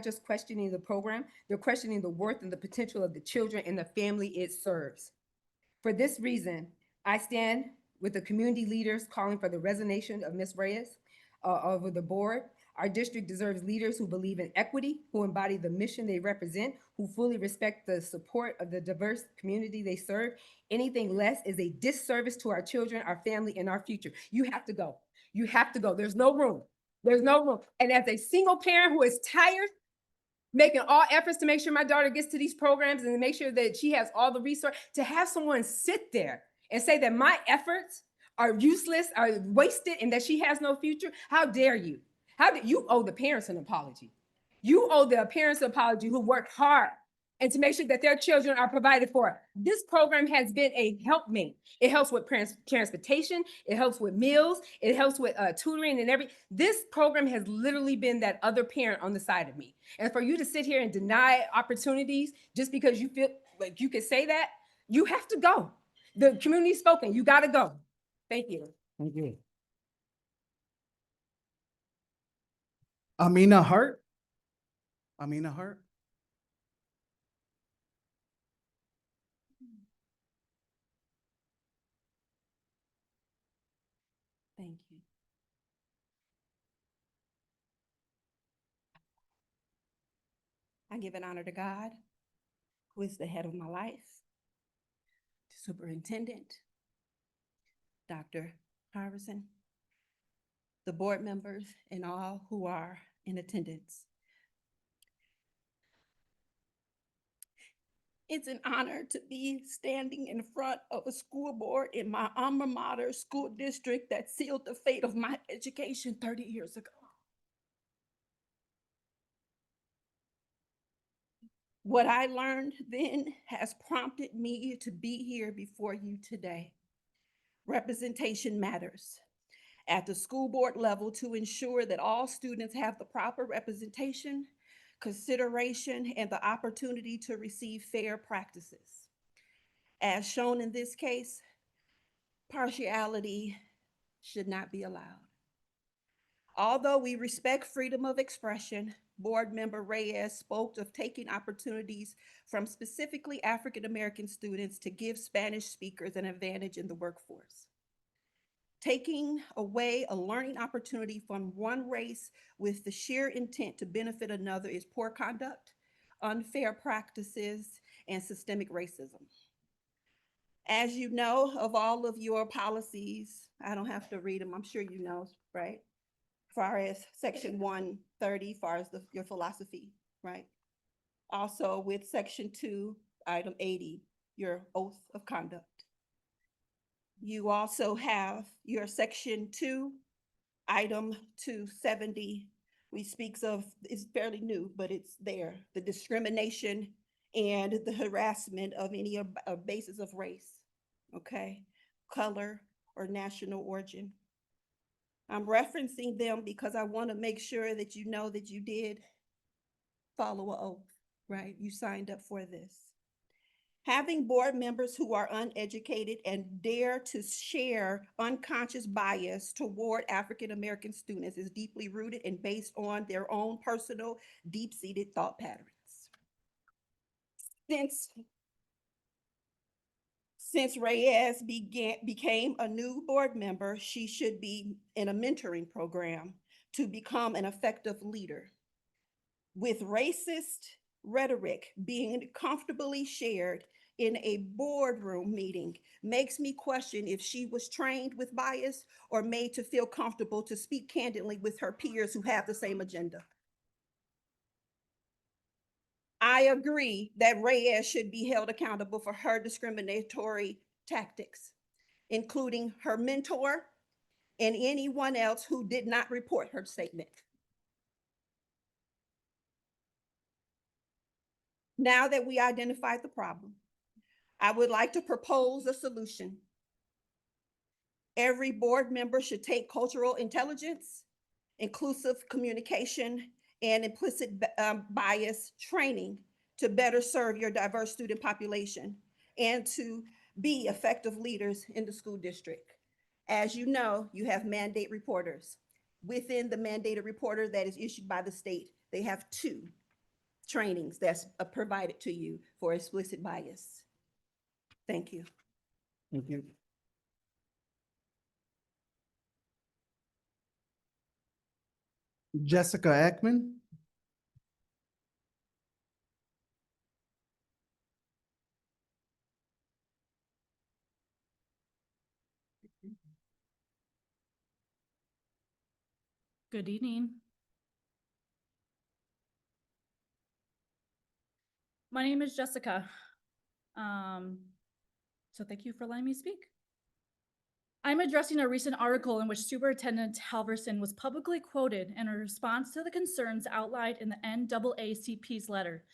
just questioning the program, they're questioning the worth and the potential of the children and the family it serves. For this reason, I stand with the community leaders calling for the resignation of Ms. Reyes over the board. Our district deserves leaders who believe in equity, who embody the mission they represent, who fully respect the support of the diverse community they serve. Anything less is a disservice to our children, our family, and our future. You have to go. You have to go. There's no room. There's no room. And as a single parent who is tired, making all efforts to make sure my daughter gets to these programs and to make sure that she has all the resources, to have someone sit there and say that my efforts are useless, are wasted, and that she has no future, how dare you? How do you owe the parents an apology? You owe the parents an apology who worked hard and to make sure that their children are provided for. This program has been a helpmate. It helps with transportation, it helps with meals, it helps with tutoring and everything. This program has literally been that other parent on the side of me. And for you to sit here and deny opportunities just because you feel like you could say that, you have to go. The community's spoken, you gotta go. Thank you. Thank you. Amina Hart. Amina Hart. Thank you. I give an honor to God, who is the head of my life, to Superintendent, Dr. Harrison, the board members, and all who are in attendance. It's an honor to be standing in front of a school board in my alma mater school district that sealed the fate of my education 30 years ago. What I learned then has prompted me to be here before you today. Representation matters at the school board level to ensure that all students have the proper representation, consideration, and the opportunity to receive fair practices. As shown in this case, partiality should not be allowed. Although we respect freedom of expression, Board Member Reyes spoke of taking opportunities from specifically African-American students to give Spanish speakers an advantage in the workforce. Taking away a learning opportunity from one race with the sheer intent to benefit another is poor conduct, unfair practices, and systemic racism. As you know, of all of your policies, I don't have to read them, I'm sure you know, right? Far as section 130, far as your philosophy, right? Also with section 2, item 80, your oath of conduct. You also have your section 2, item 270, which speaks of, it's fairly new, but it's there, the discrimination and the harassment of any basis of race, okay, color, or national origin. I'm referencing them because I want to make sure that you know that you did follow an oath, right? You signed up for this. Having board members who are uneducated and dare to share unconscious bias toward African-American students is deeply rooted and based on their own personal, deep-seated thought patterns. Since Reyes became a new board member, she should be in a mentoring program to become an effective leader. With racist rhetoric being comfortably shared in a boardroom meeting makes me question if she was trained with bias or made to feel comfortable to speak candidly with her peers who have the same agenda. I agree that Reyes should be held accountable for her discriminatory tactics, including her mentor and anyone else who did not report her statement. Now that we identified the problem, I would like to propose a solution. Every board member should take cultural intelligence, inclusive communication, and implicit bias training to better serve your diverse student population and to be effective leaders in the school district. As you know, you have mandate reporters. Within the mandated reporter that is issued by the state, they have 2 trainings that's provided to you for explicit bias. Thank you. Thank you. Jessica Ekman. Good evening. My name is Jessica. So thank you for letting me speak. I'm addressing a recent article in which Superintendent Halverson was publicly quoted in a response to the concerns outlined in the NAACP's letter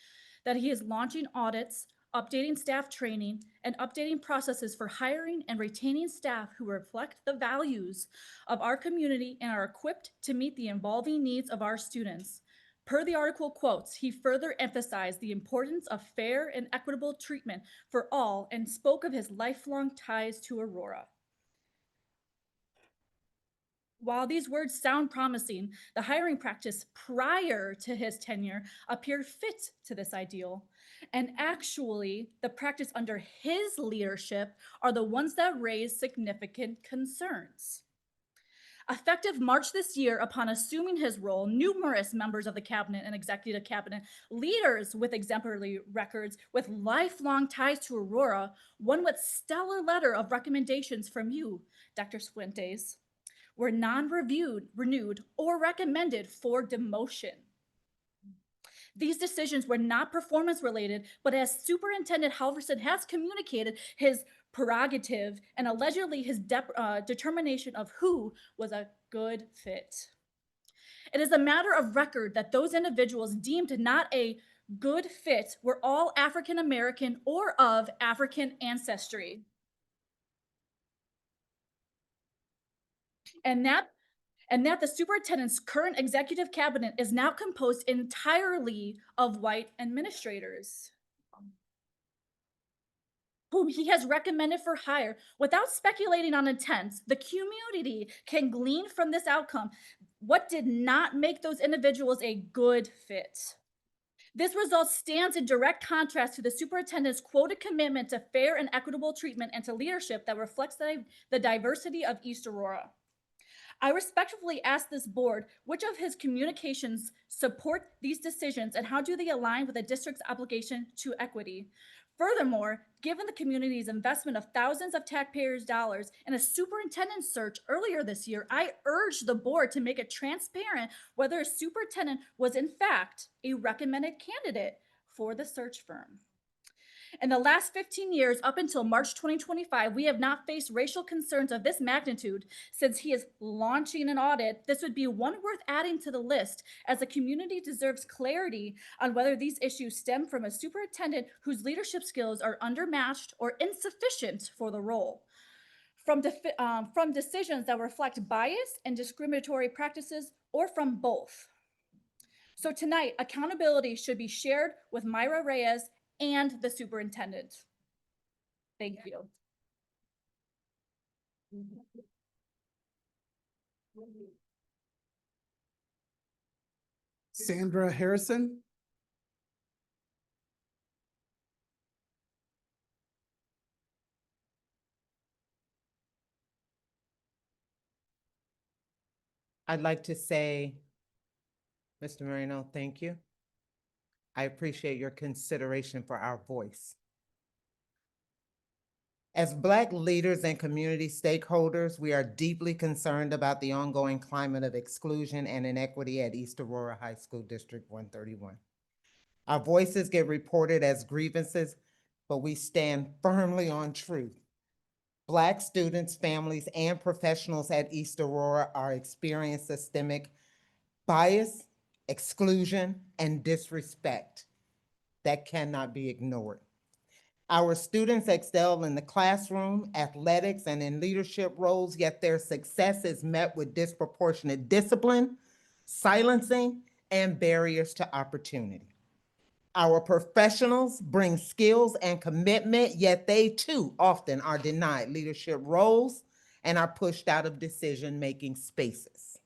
that he is launching audits, updating staff training, and updating processes for hiring and retaining staff who reflect the values of our community and are equipped to meet the evolving needs of our students. Per the article quotes, he further emphasized the importance of fair and equitable treatment for all and spoke of his lifelong ties to Aurora. While these words sound promising, the hiring practice prior to his tenure appeared fit to this ideal. And actually, the practice under his leadership are the ones that raise significant concerns. Effective March this year, upon assuming his role, numerous members of the cabinet and executive cabinet, leaders with exemplary records, with lifelong ties to Aurora, one with stellar letter of recommendations from you, Dr. Fuentes, were non-reviewed, renewed, or recommended for demotion. These decisions were not performance related, but as Superintendent Halverson has communicated his prerogative and allegedly his determination of who was a good fit. It is a matter of record that those individuals deemed not a good fit were all African American or of African ancestry. And that the superintendent's current executive cabinet is now composed entirely of white administrators whom he has recommended for hire. Without speculating on intent, the community can glean from this outcome What did not make those individuals a good fit? This result stands in direct contrast to the superintendent's quoted commitment to fair and equitable treatment and to leadership that reflects the diversity of East Aurora. I respectfully ask this board which of his communications support these decisions and how do they align with the district's obligation to equity? Furthermore, given the community's investment of thousands of taxpayers' dollars in a superintendent search earlier this year, I urge the board to make it transparent whether a superintendent was in fact a recommended candidate for the search firm. In the last 15 years, up until March 2025, we have not faced racial concerns of this magnitude. Since he is launching an audit, this would be one worth adding to the list, as the community deserves clarity on whether these issues stem from a superintendent whose leadership skills are undermatched or insufficient for the role, from decisions that reflect bias and discriminatory practices, or from both. So tonight, accountability should be shared with Myra Reyes and the superintendent. Thank you. Sandra Harrison. I'd like to say, Mr. Moreno, thank you. I appreciate your consideration for our voice. As Black leaders and community stakeholders, we are deeply concerned about the ongoing climate of exclusion and inequity at East Aurora High School District 131. Our voices get reported as grievances, but we stand firmly on truth. Black students, families, and professionals at East Aurora are experiencing systemic bias, exclusion, and disrespect that cannot be ignored. Our students excel in the classroom, athletics, and in leadership roles, yet their success is met with disproportionate discipline, silencing, and barriers to opportunity. Our professionals bring skills and commitment, yet they too often are denied leadership roles and are pushed out of decision-making spaces.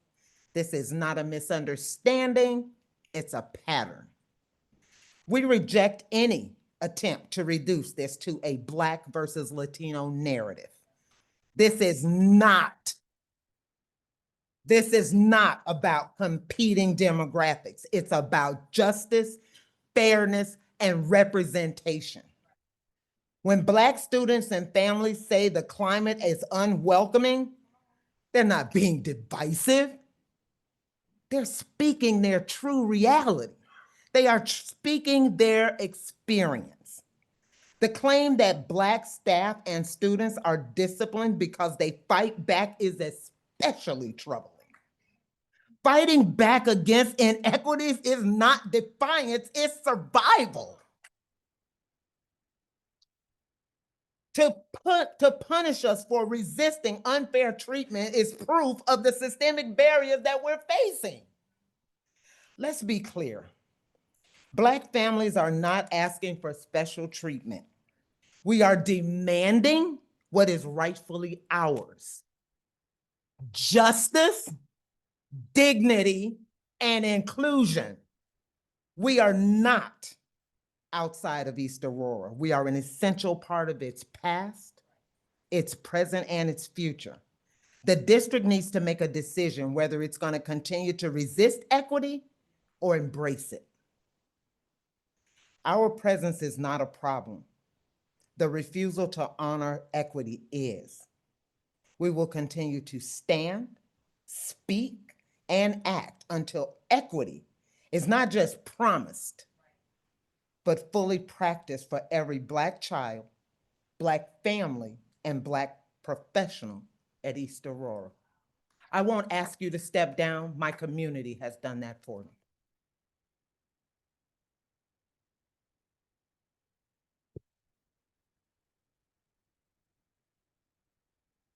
This is not a misunderstanding, it's a pattern. We reject any attempt to reduce this to a Black versus Latino narrative. This is not about competing demographics. It's about justice, fairness, and representation. When Black students and families say the climate is unwelcoming, they're not being divisive. They're speaking their true reality. They are speaking their experience. The claim that Black staff and students are disciplined because they fight back is especially troubling. Fighting back against inequities is not defiance, it's survival. To punish us for resisting unfair treatment is proof of the systemic barriers that we're facing. Let's be clear. Black families are not asking for special treatment. We are demanding what is rightfully ours: justice, dignity, and inclusion. We are not outside of East Aurora. We are an essential part of its past, its present, and its future. The district needs to make a decision whether it's going to continue to resist equity or embrace it. Our presence is not a problem. The refusal to honor equity is. We will continue to stand, speak, and act until equity is not just promised, but fully practiced for every Black child, Black family, and Black professional at East Aurora. I won't ask you to step down. My community has done that for me.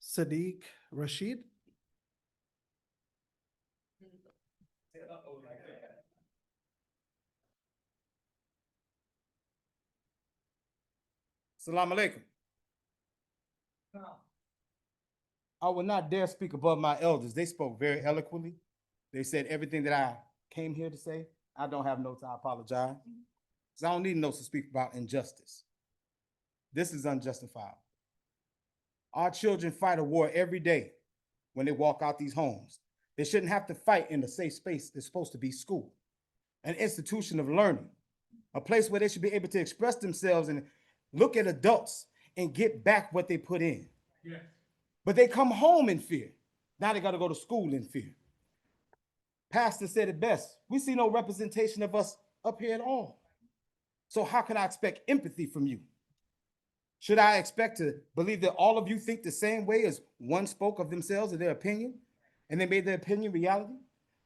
Sadiq Rashid. Salam alaikum. I will not dare speak above my elders. They spoke very eloquently. They said everything that I came here to say. I don't have notes. I apologize. 'Cause I don't need notes to speak about injustice. This is unjustifiable. Our children fight a war every day when they walk out these homes. They shouldn't have to fight in a safe space that's supposed to be school, an institution of learning, a place where they should be able to express themselves and look at adults and get back what they put in. Yes. But they come home in fear. Now they got to go to school in fear. Pastor said it best. We see no representation of us up here at all. So how can I expect empathy from you? Should I expect to believe that all of you think the same way as one spoke of themselves and their opinion, and they made their opinion reality?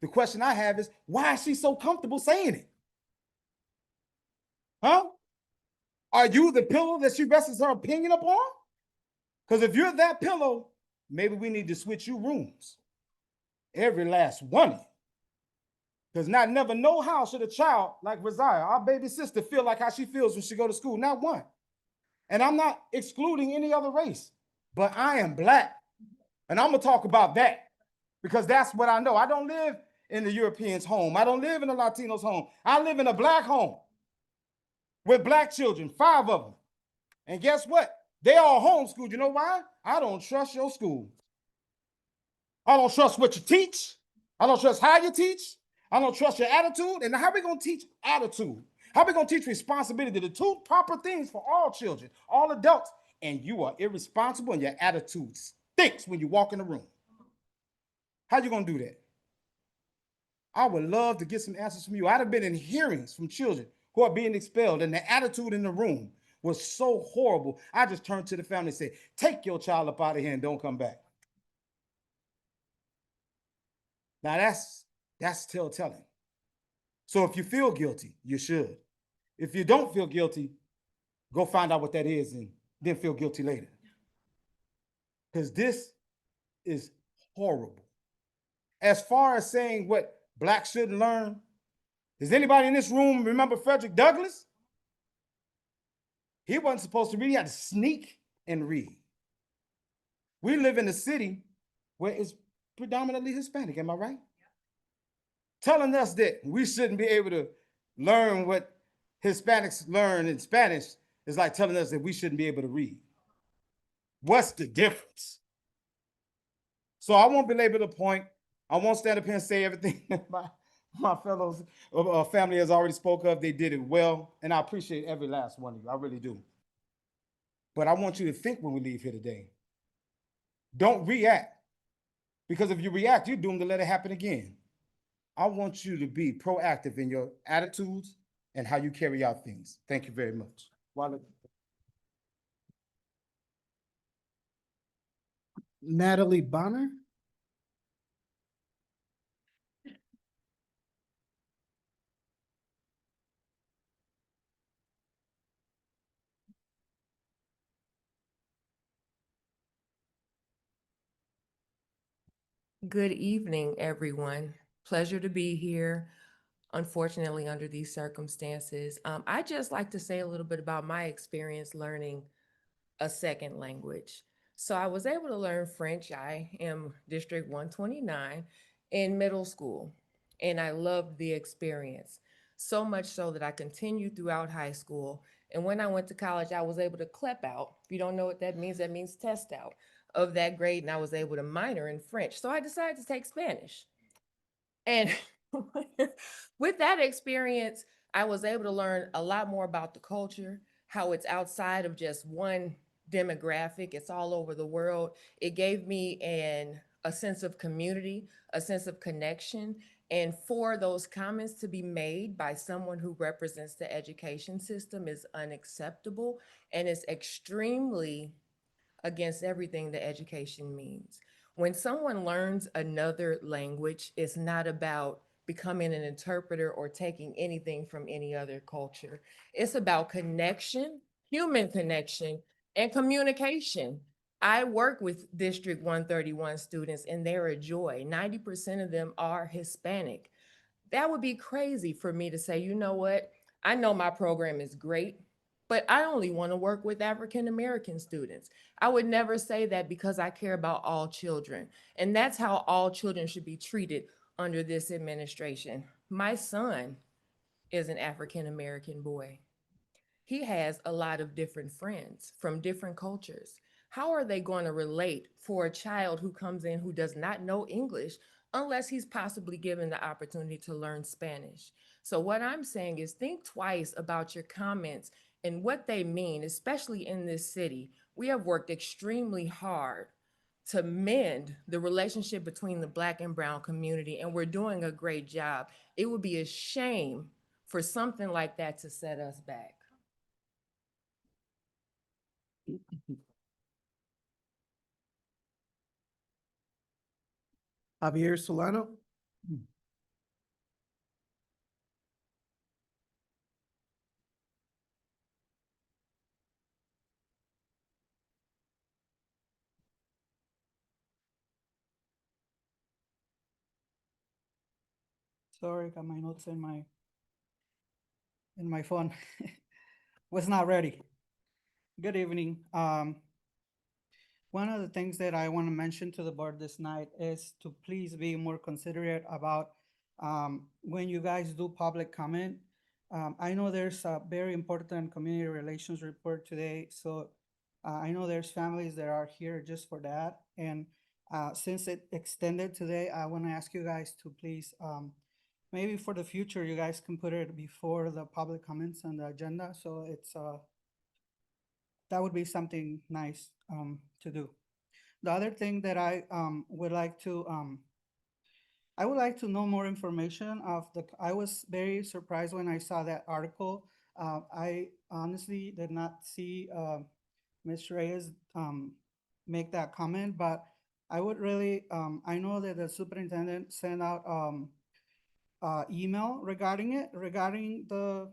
The question I have is, why is she so comfortable saying it? Huh? Are you the pillow that she rests her opinion upon? Because if you're that pillow, maybe we need to switch you rooms. Every last one of you. Because not never know how should a child like Rosiah, our baby sister, feel like how she feels when she go to school. Not one. And I'm not excluding any other race, but I am Black. And I'm going to talk about that because that's what I know. I don't live in the Europeans' home. I don't live in the Latinos' home. I live in a Black home with Black children, 5 of them. And guess what? They all homeschooled. You know why? I don't trust your school. I don't trust what you teach. I don't trust how you teach. I don't trust your attitude. And how are we going to teach attitude? How are we going to teach responsibility? The 2 proper things for all children, all adults. And you are irresponsible and your attitude stinks when you walk in the room. How you going to do that? I would love to get some answers from you. I'd have been in hearings from children who are being expelled and the attitude in the room was so horrible. I just turned to the family and said, take your child up out of here and don't come back. Now that's telltale. So if you feel guilty, you should. If you don't feel guilty, go find out what that is and then feel guilty later. Because this is horrible. As far as saying what Blacks shouldn't learn, does anybody in this room remember Frederick Douglass? He wasn't supposed to read, he had to sneak and read. We live in a city where it's predominantly Hispanic, am I right? Telling us that we shouldn't be able to learn what Hispanics learn in Spanish is like telling us that we shouldn't be able to read. What's the difference? So I won't belabor the point. I won't stand up here and say everything that my fellows family has already spoke of. They did it well, and I appreciate every last one of you. I really do. But I want you to think when we leave here today. Don't react, because if you react, you're doomed to let it happen again. I want you to be proactive in your attitudes and how you carry out things. Thank you very much. Natalie Bonner. Good evening, everyone. Pleasure to be here. Unfortunately, under these circumstances, I'd just like to say a little bit about my experience learning a second language. So I was able to learn French. I am District 129 in middle school, and I loved the experience. So much so that I continued throughout high school. And when I went to college, I was able to CLEP out. If you don't know what that means test out of that grade, and I was able to minor in French. So I decided to take Spanish. And with that experience, I was able to learn a lot more about the culture, how it's outside of just one demographic, it's all over the world. It gave me a sense of community, a sense of connection. And for those comments to be made by someone who represents the education system is unacceptable and is extremely against everything that education means. When someone learns another language, it's not about becoming an interpreter or taking anything from any other culture. It's about connection, human connection, and communication. I work with District 131 students and they're a joy. 90% of them are Hispanic. That would be crazy for me to say, you know what? I know my program is great, but I only want to work with African American students. I would never say that because I care about all children. And that's how all children should be treated under this administration. My son is an African-American boy. He has a lot of different friends from different cultures. How are they going to relate for a child who comes in who does not know English unless he's possibly given the opportunity to learn Spanish? So what I'm saying is think twice about your comments and what they mean, especially in this city. We have worked extremely hard to mend the relationship between the Black and Brown community, and we're doing a great job. It would be a shame for something like that to set us back. Javier Solano. Sorry, got my notes in my phone. Was not ready. Good evening. One of the things that I want to mention to the board this night is to please be more considerate about when you guys do public comment. I know there's a very important community relations report today, so I know there's families that are here just for that. And since it extended today, I want to ask you guys to please, maybe for the future, you guys can put it before the public comments on the agenda, so it's that would be something nice to do. The other thing that I would like to know more information of I was very surprised when I saw that article. I honestly did not see Ms. Reyes make that comment, but I would really, I know that the superintendent sent out email regarding it, regarding the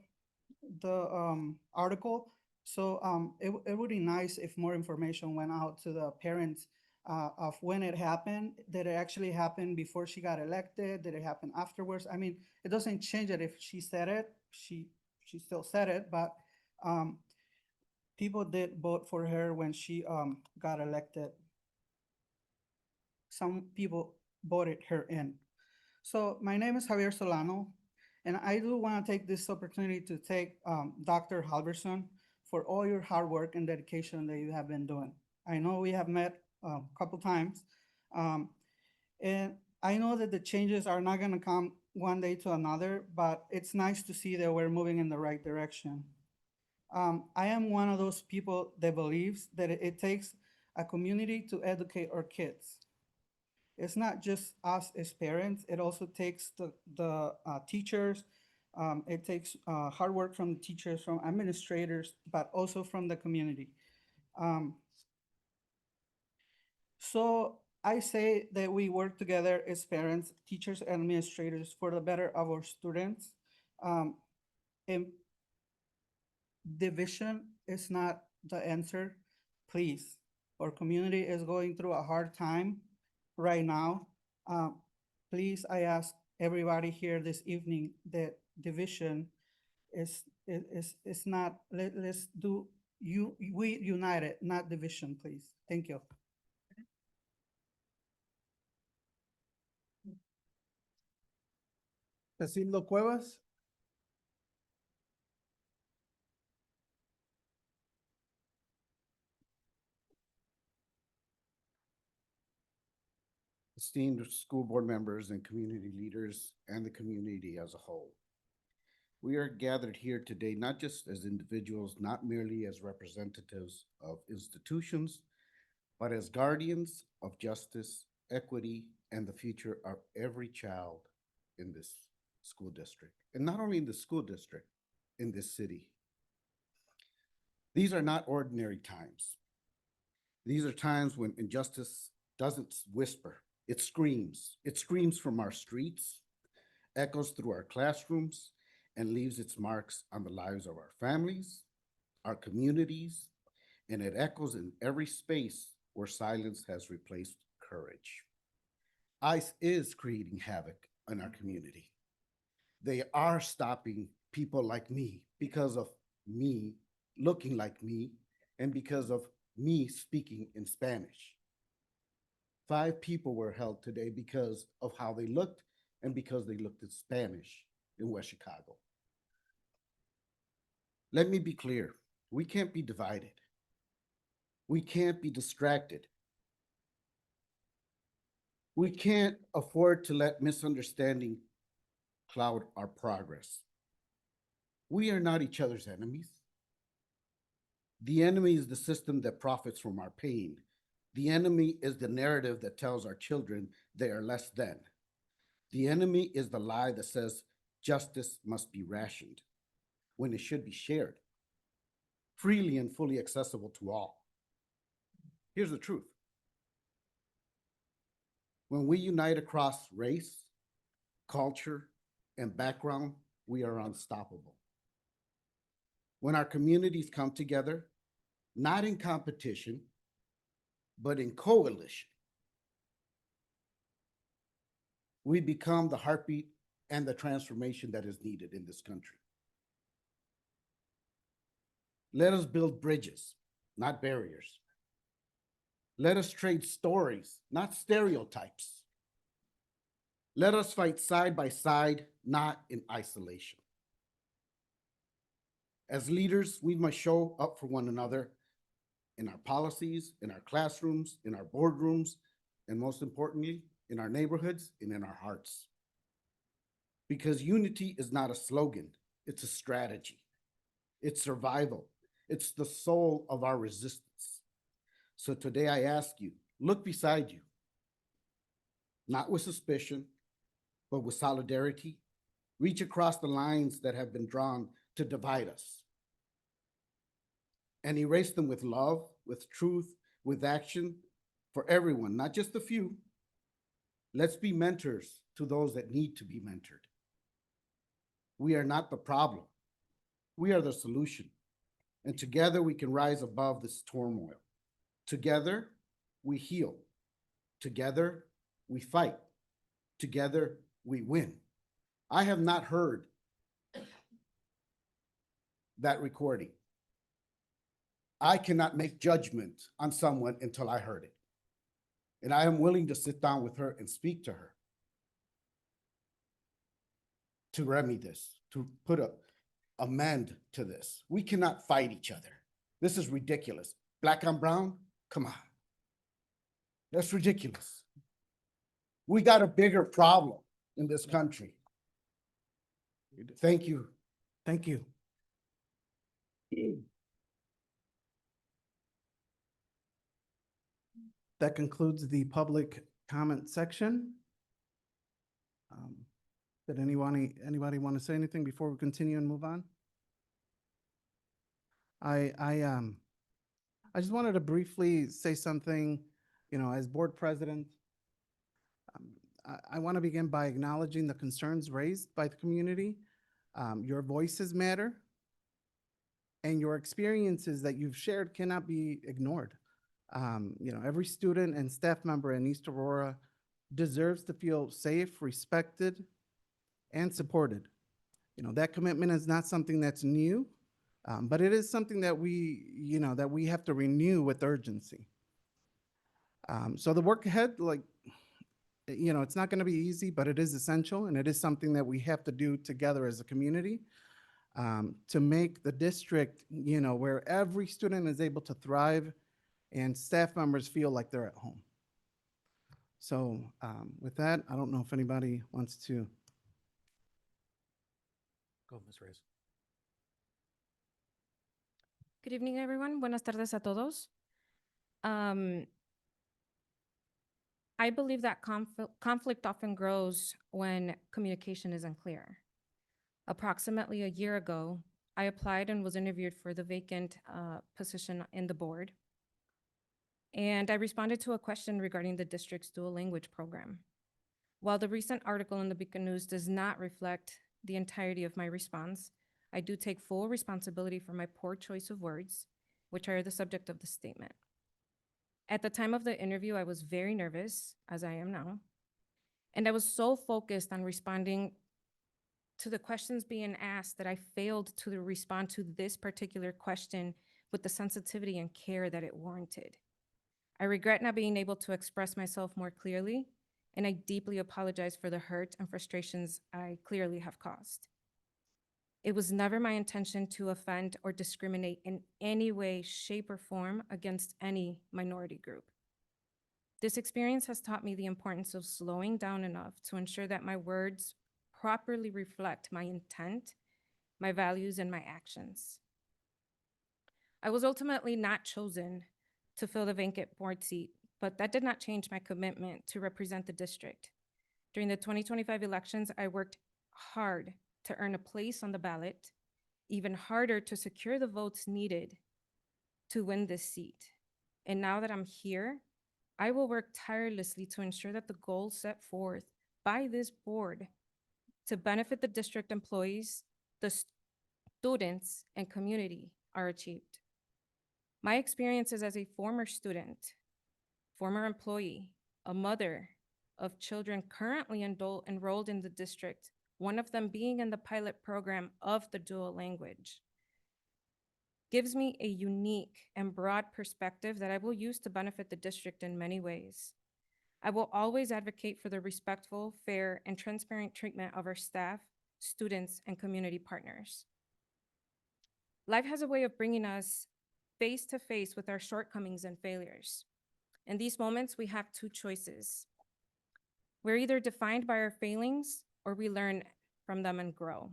article. So it would be nice if more information went out to the parents of when it happened. Did it actually happen before she got elected? Did it happen afterwards? I mean, it doesn't change it if she said it. She still said it, but people did vote for her when she got elected. Some people voted her in. So my name is Javier Solano, and I do want to take this opportunity to thank Dr. Halverson for all your hard work and dedication that you have been doing. I know we have met a couple times, and I know that the changes are not going to come one day to another, but it's nice to see that we're moving in the right direction. I am one of those people that believes that it takes a community to educate our kids. It's not just us as parents, it also takes the teachers, it takes hard work from teachers, from administrators, but also from the community. So I say that we work together as parents, teachers, and administrators for the better of our students. And division is not the answer, please. Our community is going through a hard time right now. Please, I ask everybody here this evening that division is not, let's do, we united, not division, please. Thank you. Cecilio Cuevas. Esteemed school board members and community leaders and the community as a whole. We are gathered here today not just as individuals, not merely as representatives of institutions, but as guardians of justice, equity, and the future of every child in this school district. And not only in the school district, in this city. These are not ordinary times. These are times when injustice doesn't whisper, it screams. It screams from our streets, echoes through our classrooms, and leaves its marks on the lives of our families, our communities, and it echoes in every space where silence has replaced courage. ICE is creating havoc in our community. They are stopping people like me because of me looking like me and because of me speaking in Spanish. 5 people were held today because of how they looked and because they looked at Spanish in West Chicago. Let me be clear, we can't be divided. We can't be distracted. We can't afford to let misunderstanding cloud our progress. We are not each other's enemies. The enemy is the system that profits from our pain. The enemy is the narrative that tells our children they are less than. The enemy is the lie that says justice must be rationed when it should be shared, freely and fully accessible to all. Here's the truth. When we unite across race, culture, and background, we are unstoppable. When our communities come together, not in competition, but in coalition, we become the heartbeat and the transformation that is needed in this country. Let us build bridges, not barriers. Let us trade stories, not stereotypes. Let us fight side by side, not in isolation. As leaders, we must show up for one another in our policies, in our classrooms, in our boardrooms, and most importantly, in our neighborhoods and in our hearts. Because unity is not a slogan, it's a strategy. It's survival. It's the soul of our resistance. So today I ask you, look beside you, not with suspicion, but with solidarity. Reach across the lines that have been drawn to divide us and erase them with love, with truth, with action for everyone, not just a few. Let's be mentors to those that need to be mentored. We are not the problem. We are the solution. And together we can rise above this turmoil. Together we heal. Together we fight. Together we win. I have not heard that recording. I cannot make judgment on someone until I heard it. And I am willing to sit down with her and speak to her to remedy this, to put an amend to this. We cannot fight each other. This is ridiculous. Black on brown, come on. That's ridiculous. We got a bigger problem in this country. Thank you. Thank you. That concludes the public comment section. Did anybody want to say anything before we continue and move on? I just wanted to briefly say something, as board president. I want to begin by acknowledging the concerns raised by the community. Your voices matter, and your experiences that you've shared cannot be ignored. Every student and staff member in East Aurora deserves to feel safe, respected, and supported. That commitment is not something that's new, but it is something that we have to renew with urgency. So the work ahead, it's not going to be easy, but it is essential, and it is something that we have to do together as a community to make the district, where every student is able to thrive and staff members feel like they're at home. So with that, I don't know if anybody wants to. Go, Ms. Reyes. Good evening, everyone. Buenas tardes a todos. I believe that conflict often grows when communication is unclear. Approximately a year ago, I applied and was interviewed for the vacant position in the board. And I responded to a question regarding the district's dual language program. While the recent article in the Beacon News does not reflect the entirety of my response, I do take full responsibility for my poor choice of words, which are the subject of the statement. At the time of the interview, I was very nervous, as I am now, and I was so focused on responding to the questions being asked that I failed to respond to this particular question with the sensitivity and care that it warranted. I regret not being able to express myself more clearly and I deeply apologize for the hurt and frustrations I clearly have caused. It was never my intention to offend or discriminate in any way, shape, or form against any minority group. This experience has taught me the importance of slowing down enough to ensure that my words properly reflect my intent, my values, and my actions. I was ultimately not chosen to fill the vacant board seat, but that did not change my commitment to represent the district. During the 2025 elections, I worked hard to earn a place on the ballot, even harder to secure the votes needed to win this seat. And now that I'm here, I will work tirelessly to ensure that the goals set forth by this board to benefit the district employees, the students, and community are achieved. My experiences as a former student, former employee, a mother of children currently enrolled in the district, one of them being in the pilot program of the dual language, gives me a unique and broad perspective that I will use to benefit the district in many ways. I will always advocate for the respectful, fair, and transparent treatment of our staff, students, and community partners. Life has a way of bringing us face to face with our shortcomings and failures. In these moments, we have two choices. We're either defined by our failings or we learn from them and grow.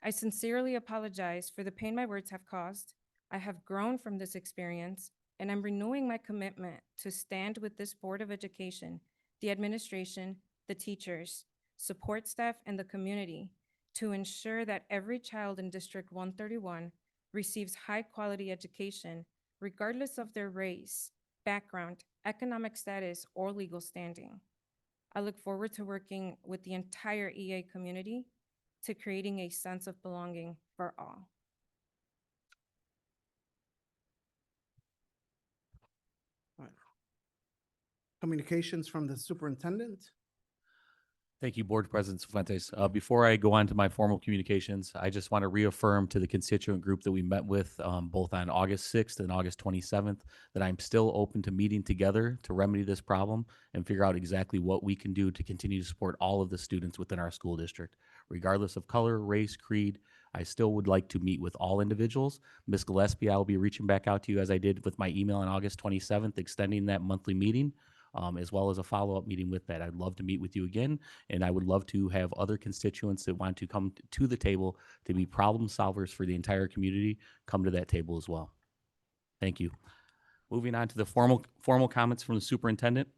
I sincerely apologize for the pain my words have caused. I have grown from this experience, and I'm renewing my commitment to stand with this Board of Education, the administration, the teachers, support staff, and the community to ensure that every child in District 131 receives high-quality education, regardless of their race, background, economic status, or legal standing. I look forward to working with the entire EA community to creating a sense of belonging for all. Communications from the superintendent. Thank you, Board President Fuentes. Before I go on to my formal communications, I just want to reaffirm to the constituent group that we met with both on August 6th and August 27th that I'm still open to meeting together to remedy this problem and figure out exactly what we can do to continue to support all of the students within our school district. Regardless of color, race, creed, I still would like to meet with all individuals. Ms. Gillespie, I will be reaching back out to you as I did with my email on August 27th, extending that monthly meeting. As well as a follow-up meeting with that. I'd love to meet with you again, and I would love to have other constituents that want to come to the table to be problem solvers for the entire community come to that table as well. Thank you. Moving on to the formal comments from the superintendent.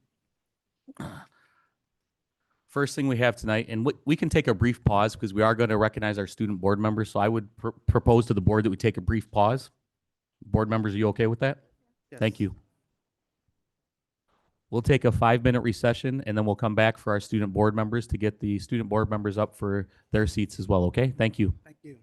First thing we have tonight, and we can take a brief pause because we are going to recognize our student board members, so I would propose to the board that we take a brief pause. Board members, are you okay with that? Yes. Thank you. We'll take a 5-minute recession, and then we'll come back for our student board members to get the student board members up for their seats as well, okay? Thank you. Thank you.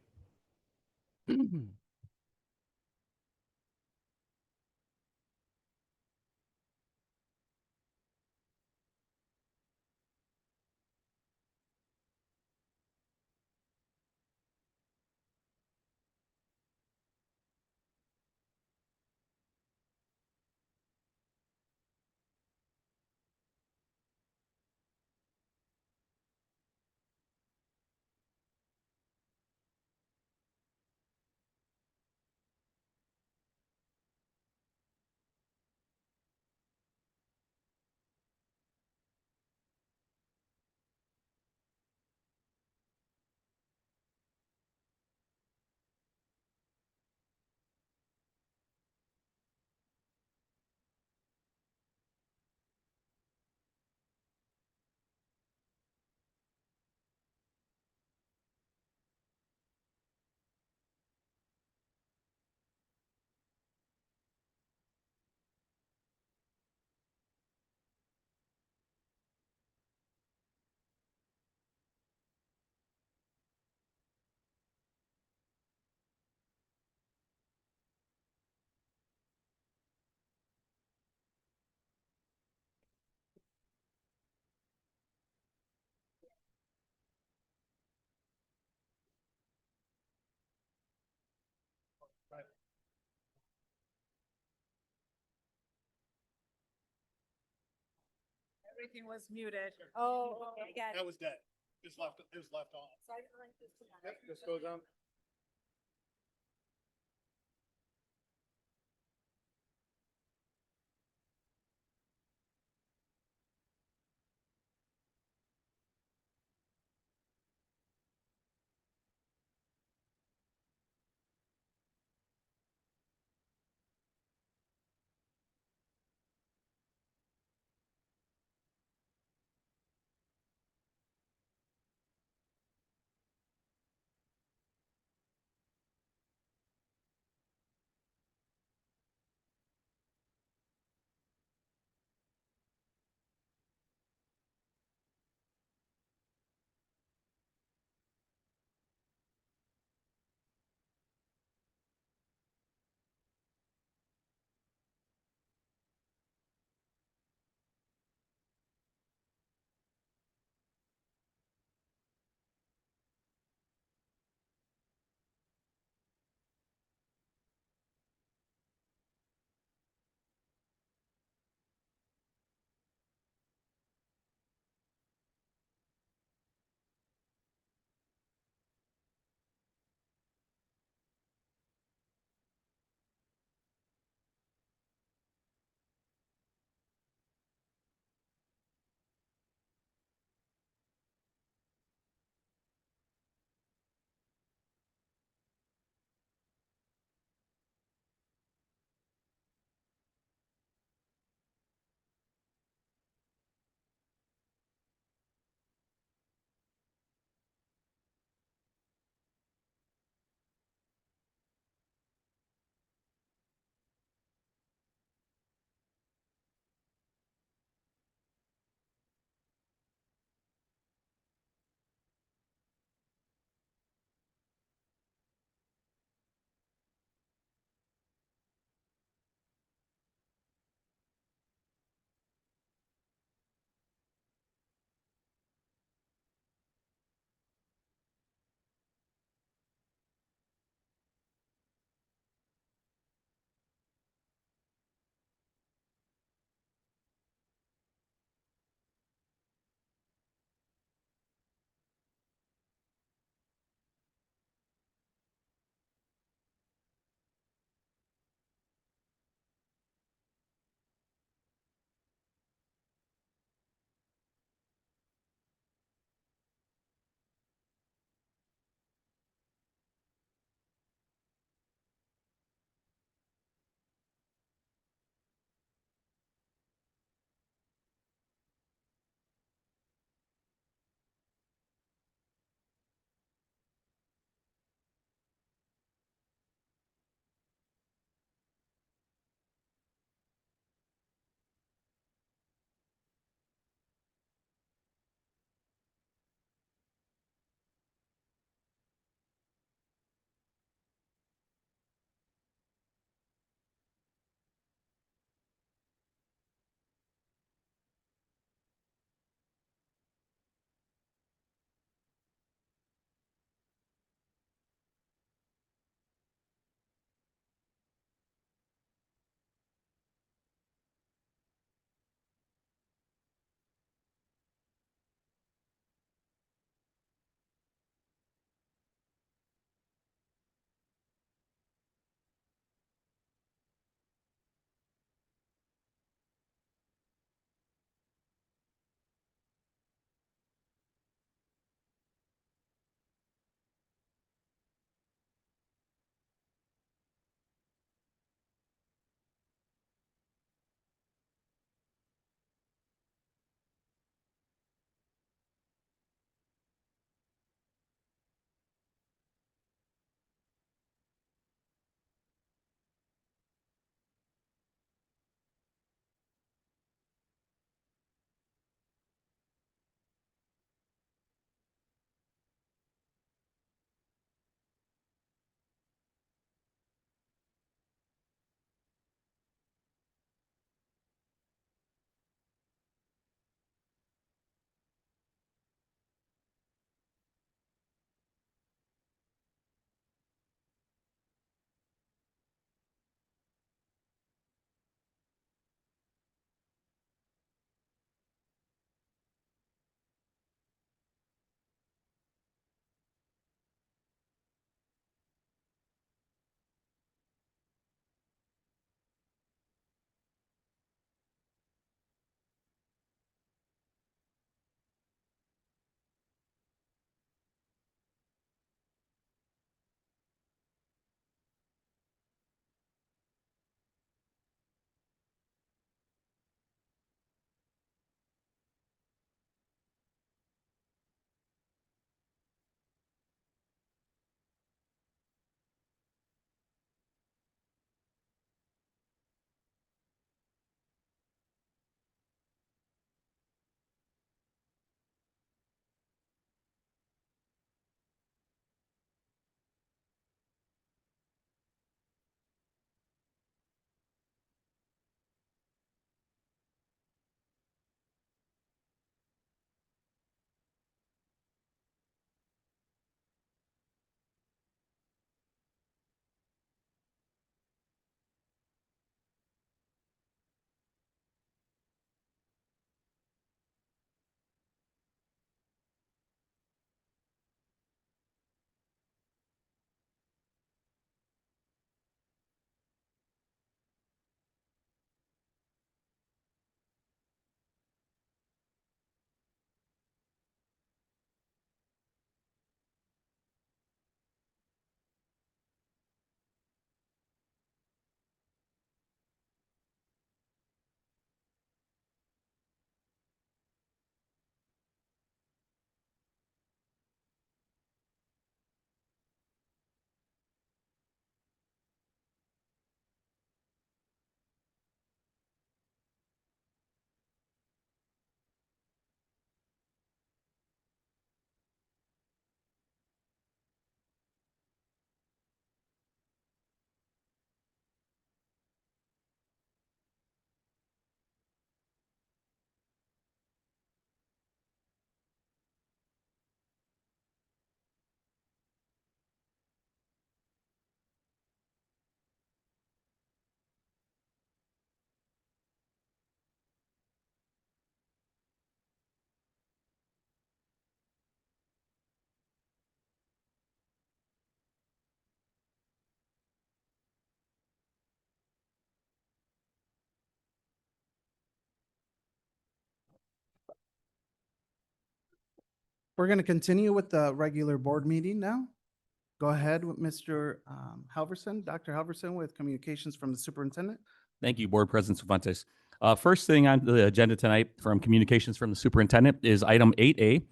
Everything was muted. Oh, I got it. was dead. It was left on. So I didn't like this tonight. Yep, just goes on. We're going to continue with the regular board meeting now. Go ahead with Mr. Halverson, Dr. Halverson with communications from the superintendent. Thank you, Board President Fuentes. First thing on the agenda tonight from communications from the superintendent is item 8A.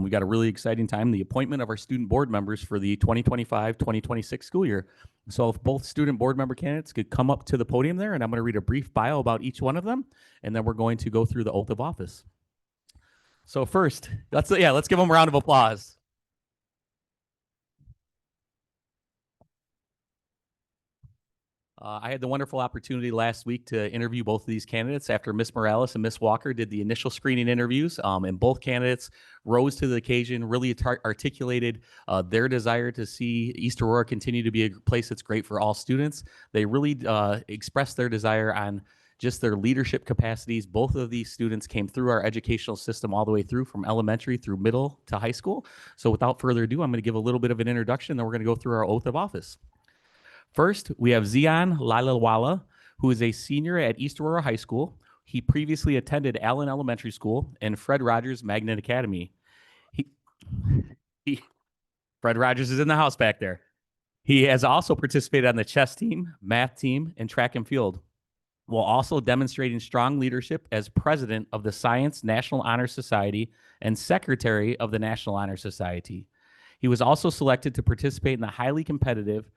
We got a really exciting time, the appointment of our student board members for the 2025-2026 school year. So if both student board member candidates could come up to the podium there, and I'm going to read a brief bio about each one of them, and then we're going to go through the oath of office. So first, let's give them a round of applause. I had the wonderful opportunity last week to interview both of these candidates after Miss Morales and Miss Walker did the initial screening interviews, and both candidates rose to the occasion, really articulated their desire to see East Aurora continue to be a place that's great for all students. They really expressed their desire on just their leadership capacities. Both of these students came through our educational system all the way through from elementary through middle to high school. So without further ado, I'm going to give a little bit of an introduction, then we're going to go through our oath of office. First, we have Zion Lalawala, who is a senior at East Aurora High School. He previously attended Allen Elementary School and Fred Rogers Magnet Academy. Fred Rogers is in the house back there. He has also participated on the chess team, math team, and track and field, while also demonstrating strong leadership as president of the Science National Honor Society and secretary of the National Honor Society. He was also selected to participate in the highly competitive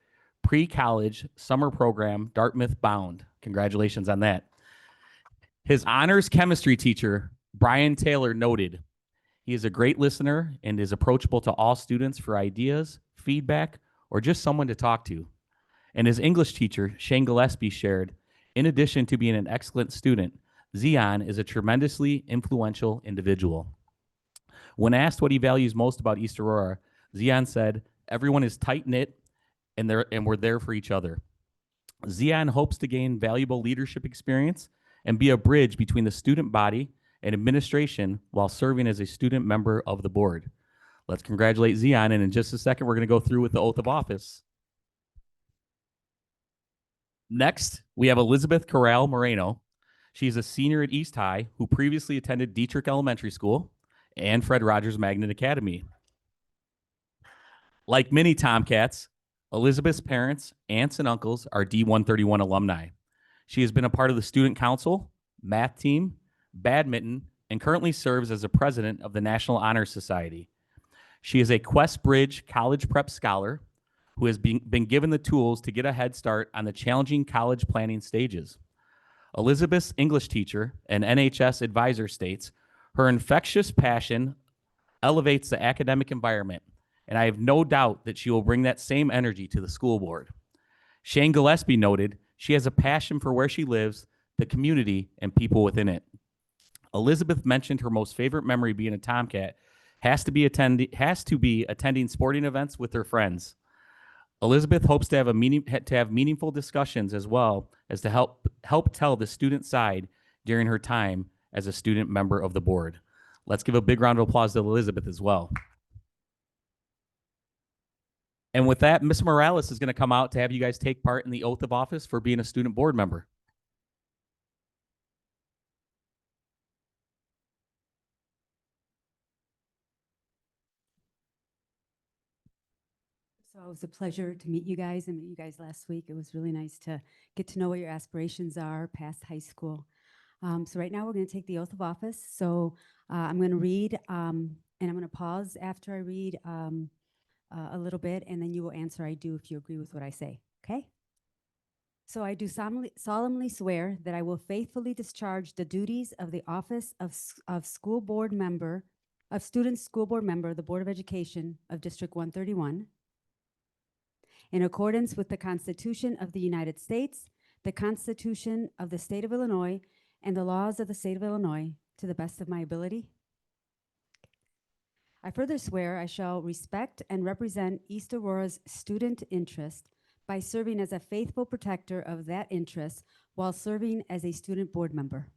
pre-college summer program, Dartmouth Bound. Congratulations on that. His honors chemistry teacher, Brian Taylor, noted, he is a great listener and is approachable to all students for ideas, feedback, or just someone to talk to. And his English teacher, Shane Gillespie, shared, in addition to being an excellent student, Zion is a tremendously influential individual. When asked what he values most about East Aurora, Zion said, everyone is tight-knit and we're there for each other. Zion hopes to gain valuable leadership experience and be a bridge between the student body and administration while serving as a student member of the board. Let's congratulate Zion, and in just a second, we're going to go through with the oath of office. Next, we have Elizabeth Corral Moreno. She's a senior at East High who previously attended Dietrich Elementary School and Fred Rogers Magnet Academy. Like many Tomcats, Elizabeth's parents, aunts, and uncles are D131 alumni. She has been a part of the student council, math team, badminton, and currently serves as the president of the National Honor Society. She is a Quest Bridge College Prep Scholar who has been given the tools to get a head start on the challenging college planning stages. Elizabeth's English teacher and NHS advisor states, her infectious passion elevates the academic environment, and I have no doubt that she will bring that same energy to the school board. Shane Gillespie noted she has a passion for where she lives, the community, and people within it. Elizabeth mentioned her most favorite memory being a Tomcat has to be attending sporting events with her friends. Elizabeth hopes to have meaningful discussions as well as to help tell the student side during her time as a student member of the board. Let's give a big round of applause to Elizabeth as well. And with that, Ms. Morales is going to come out to have you guys take part in the oath of office for being a student board member. So it was a pleasure to meet you guys and meet you guys last week. It was really nice to get to know what your aspirations are past high school. So right now we're going to take the oath of office. So I'm going to read and I'm going to pause after I read a little bit, and then you will answer I do if you agree with what I say, okay? So I do solemnly swear that I will faithfully discharge the duties of the office of school board member, of student school board member of the Board of Education of District 131, in accordance with the Constitution of the United States, the Constitution of the State of Illinois, and the laws of the State of Illinois, to the best of my ability. I further swear I shall respect and represent East Aurora's student interest by serving as a faithful protector of that interest while serving as a student board member.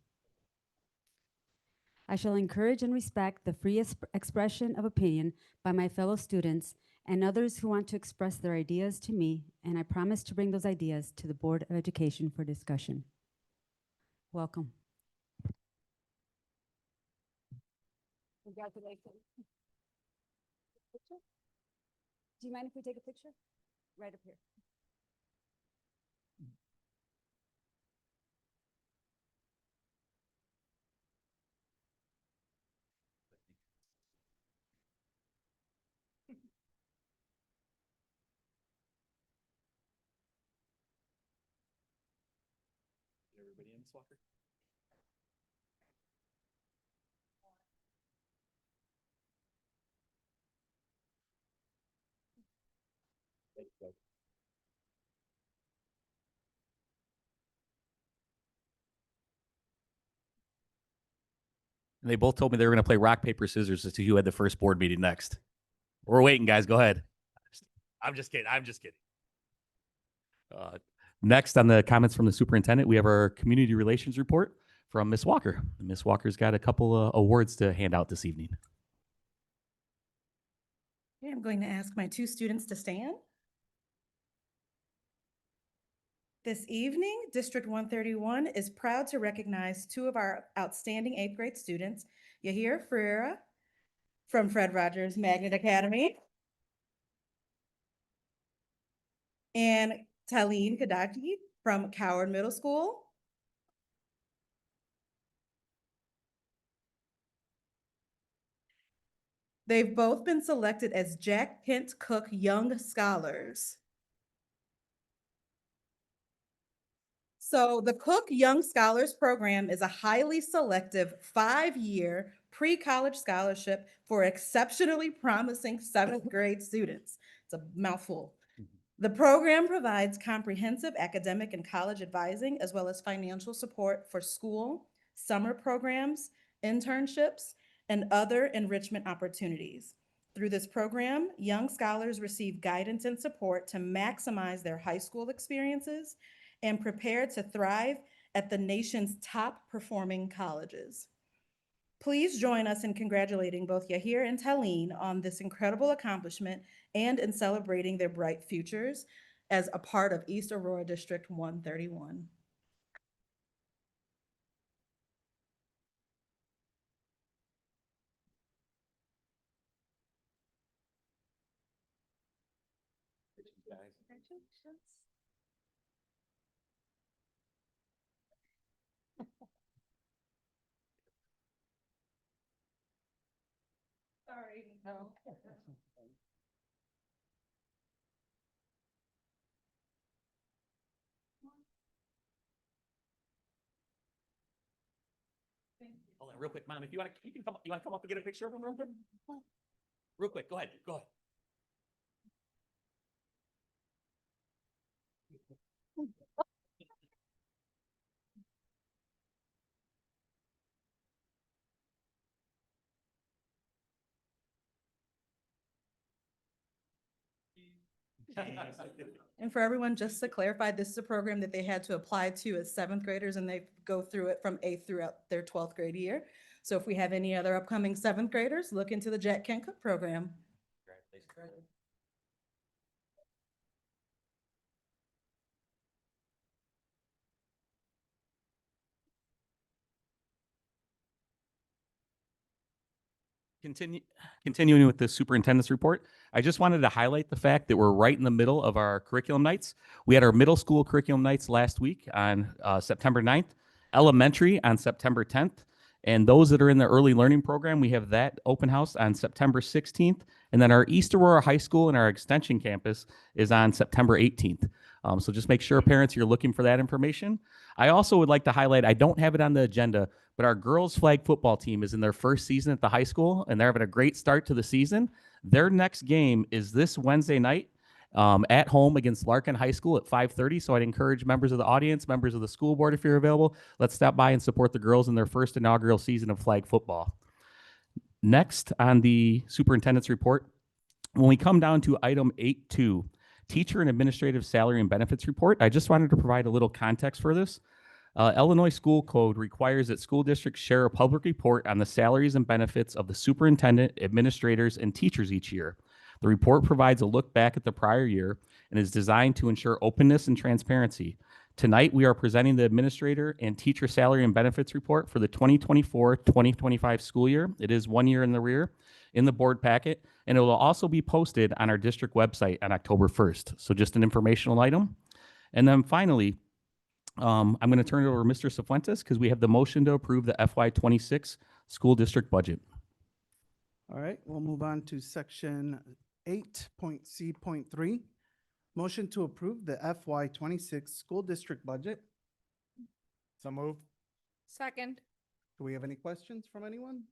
I shall encourage and respect the free expression of opinion by my fellow students and others who want to express their ideas to me, and I promise to bring those ideas to the Board of Education for discussion. Welcome. Congratulations. Picture? Do you mind if we take a picture? Right up here. Everybody in, Ms. Walker? Thank you, Doug. And they both told me they were going to play rock, paper, scissors to see who had the first board meeting next. We're waiting, guys. Go ahead. I'm just kidding. I'm just kidding. Next on the comments from the superintendent, we have our community relations report from Ms. Walker. Ms. Walker's got a couple of awards to hand out this evening. Okay, I'm going to ask my two students to stand. This evening, District 131 is proud to recognize two of our outstanding eighth grade students, Yahir Ferreira from Fred Rogers Magnet Academy and Taleen Kadaki from Coward Middle School. They've both been selected as Jack Kent Cook Young Scholars. So the Cook Young Scholars Program is a highly selective 5-year pre-college scholarship for exceptionally promising 7th grade students. It's a mouthful. The program provides comprehensive academic and college advising, as well as financial support for school, summer programs, internships, and other enrichment opportunities. Through this program, young scholars receive guidance and support to maximize their high school experiences and prepare to thrive at the nation's top performing colleges. Please join us in congratulating both Yahir and Taleen on this incredible accomplishment and in celebrating their bright futures as a part of East Aurora District 131. Sorry, no. Hold on, real quick, Mom. If you want to, you want to come up and get a picture of them, real quick? Real quick, go ahead. Go ahead. And for everyone, just to clarify, this is a program that they had to apply to as 7th graders, and they go through it from 8th throughout their 12th grade year. So if we have any other upcoming 7th graders, look into the Jack Kent Cook program. Continuing with the superintendent's report, I just wanted to highlight the fact that we're right in the middle of our curriculum nights. We had our middle school curriculum nights last week on September 9th, elementary on September 10th, and those that are in the early learning program, we have that open house on September 16th, and then our East Aurora High School and our extension campus is on September 18th. So just make sure, parents, you're looking for that information. I also would like to highlight, I don't have it on the agenda, but our girls flag football team is in their first season at the high school, and they're having a great start to the season. Their next game is this Wednesday night at home against Larkin High School at 5:30. So I'd encourage members of the audience, members of the school board, if you're available, let's stop by and support the girls in their first inaugural season of flag football. Next on the superintendent's report, when we come down to item 8.2, teacher and administrative salary and benefits report, I just wanted to provide a little context for this. Illinois School Code requires that school districts share a public report on the salaries and benefits of the superintendent, administrators, and teachers each year. The report provides a look back at the prior year and is designed to ensure openness and transparency. Tonight, we are presenting the administrator and teacher salary and benefits report for the 2024-2025 school year. It is 1 year in the rear in the board packet. and it will also be posted on our district website on October 1st. So just an informational item. And then finally, I'm going to turn it over to Mr. Cifuentes because we have the motion to approve the FY26 school district budget. All right, we'll move on to section 8.C.3. Motion to approve the FY26 school district budget. So moved. Second. Do we have any questions from anyone?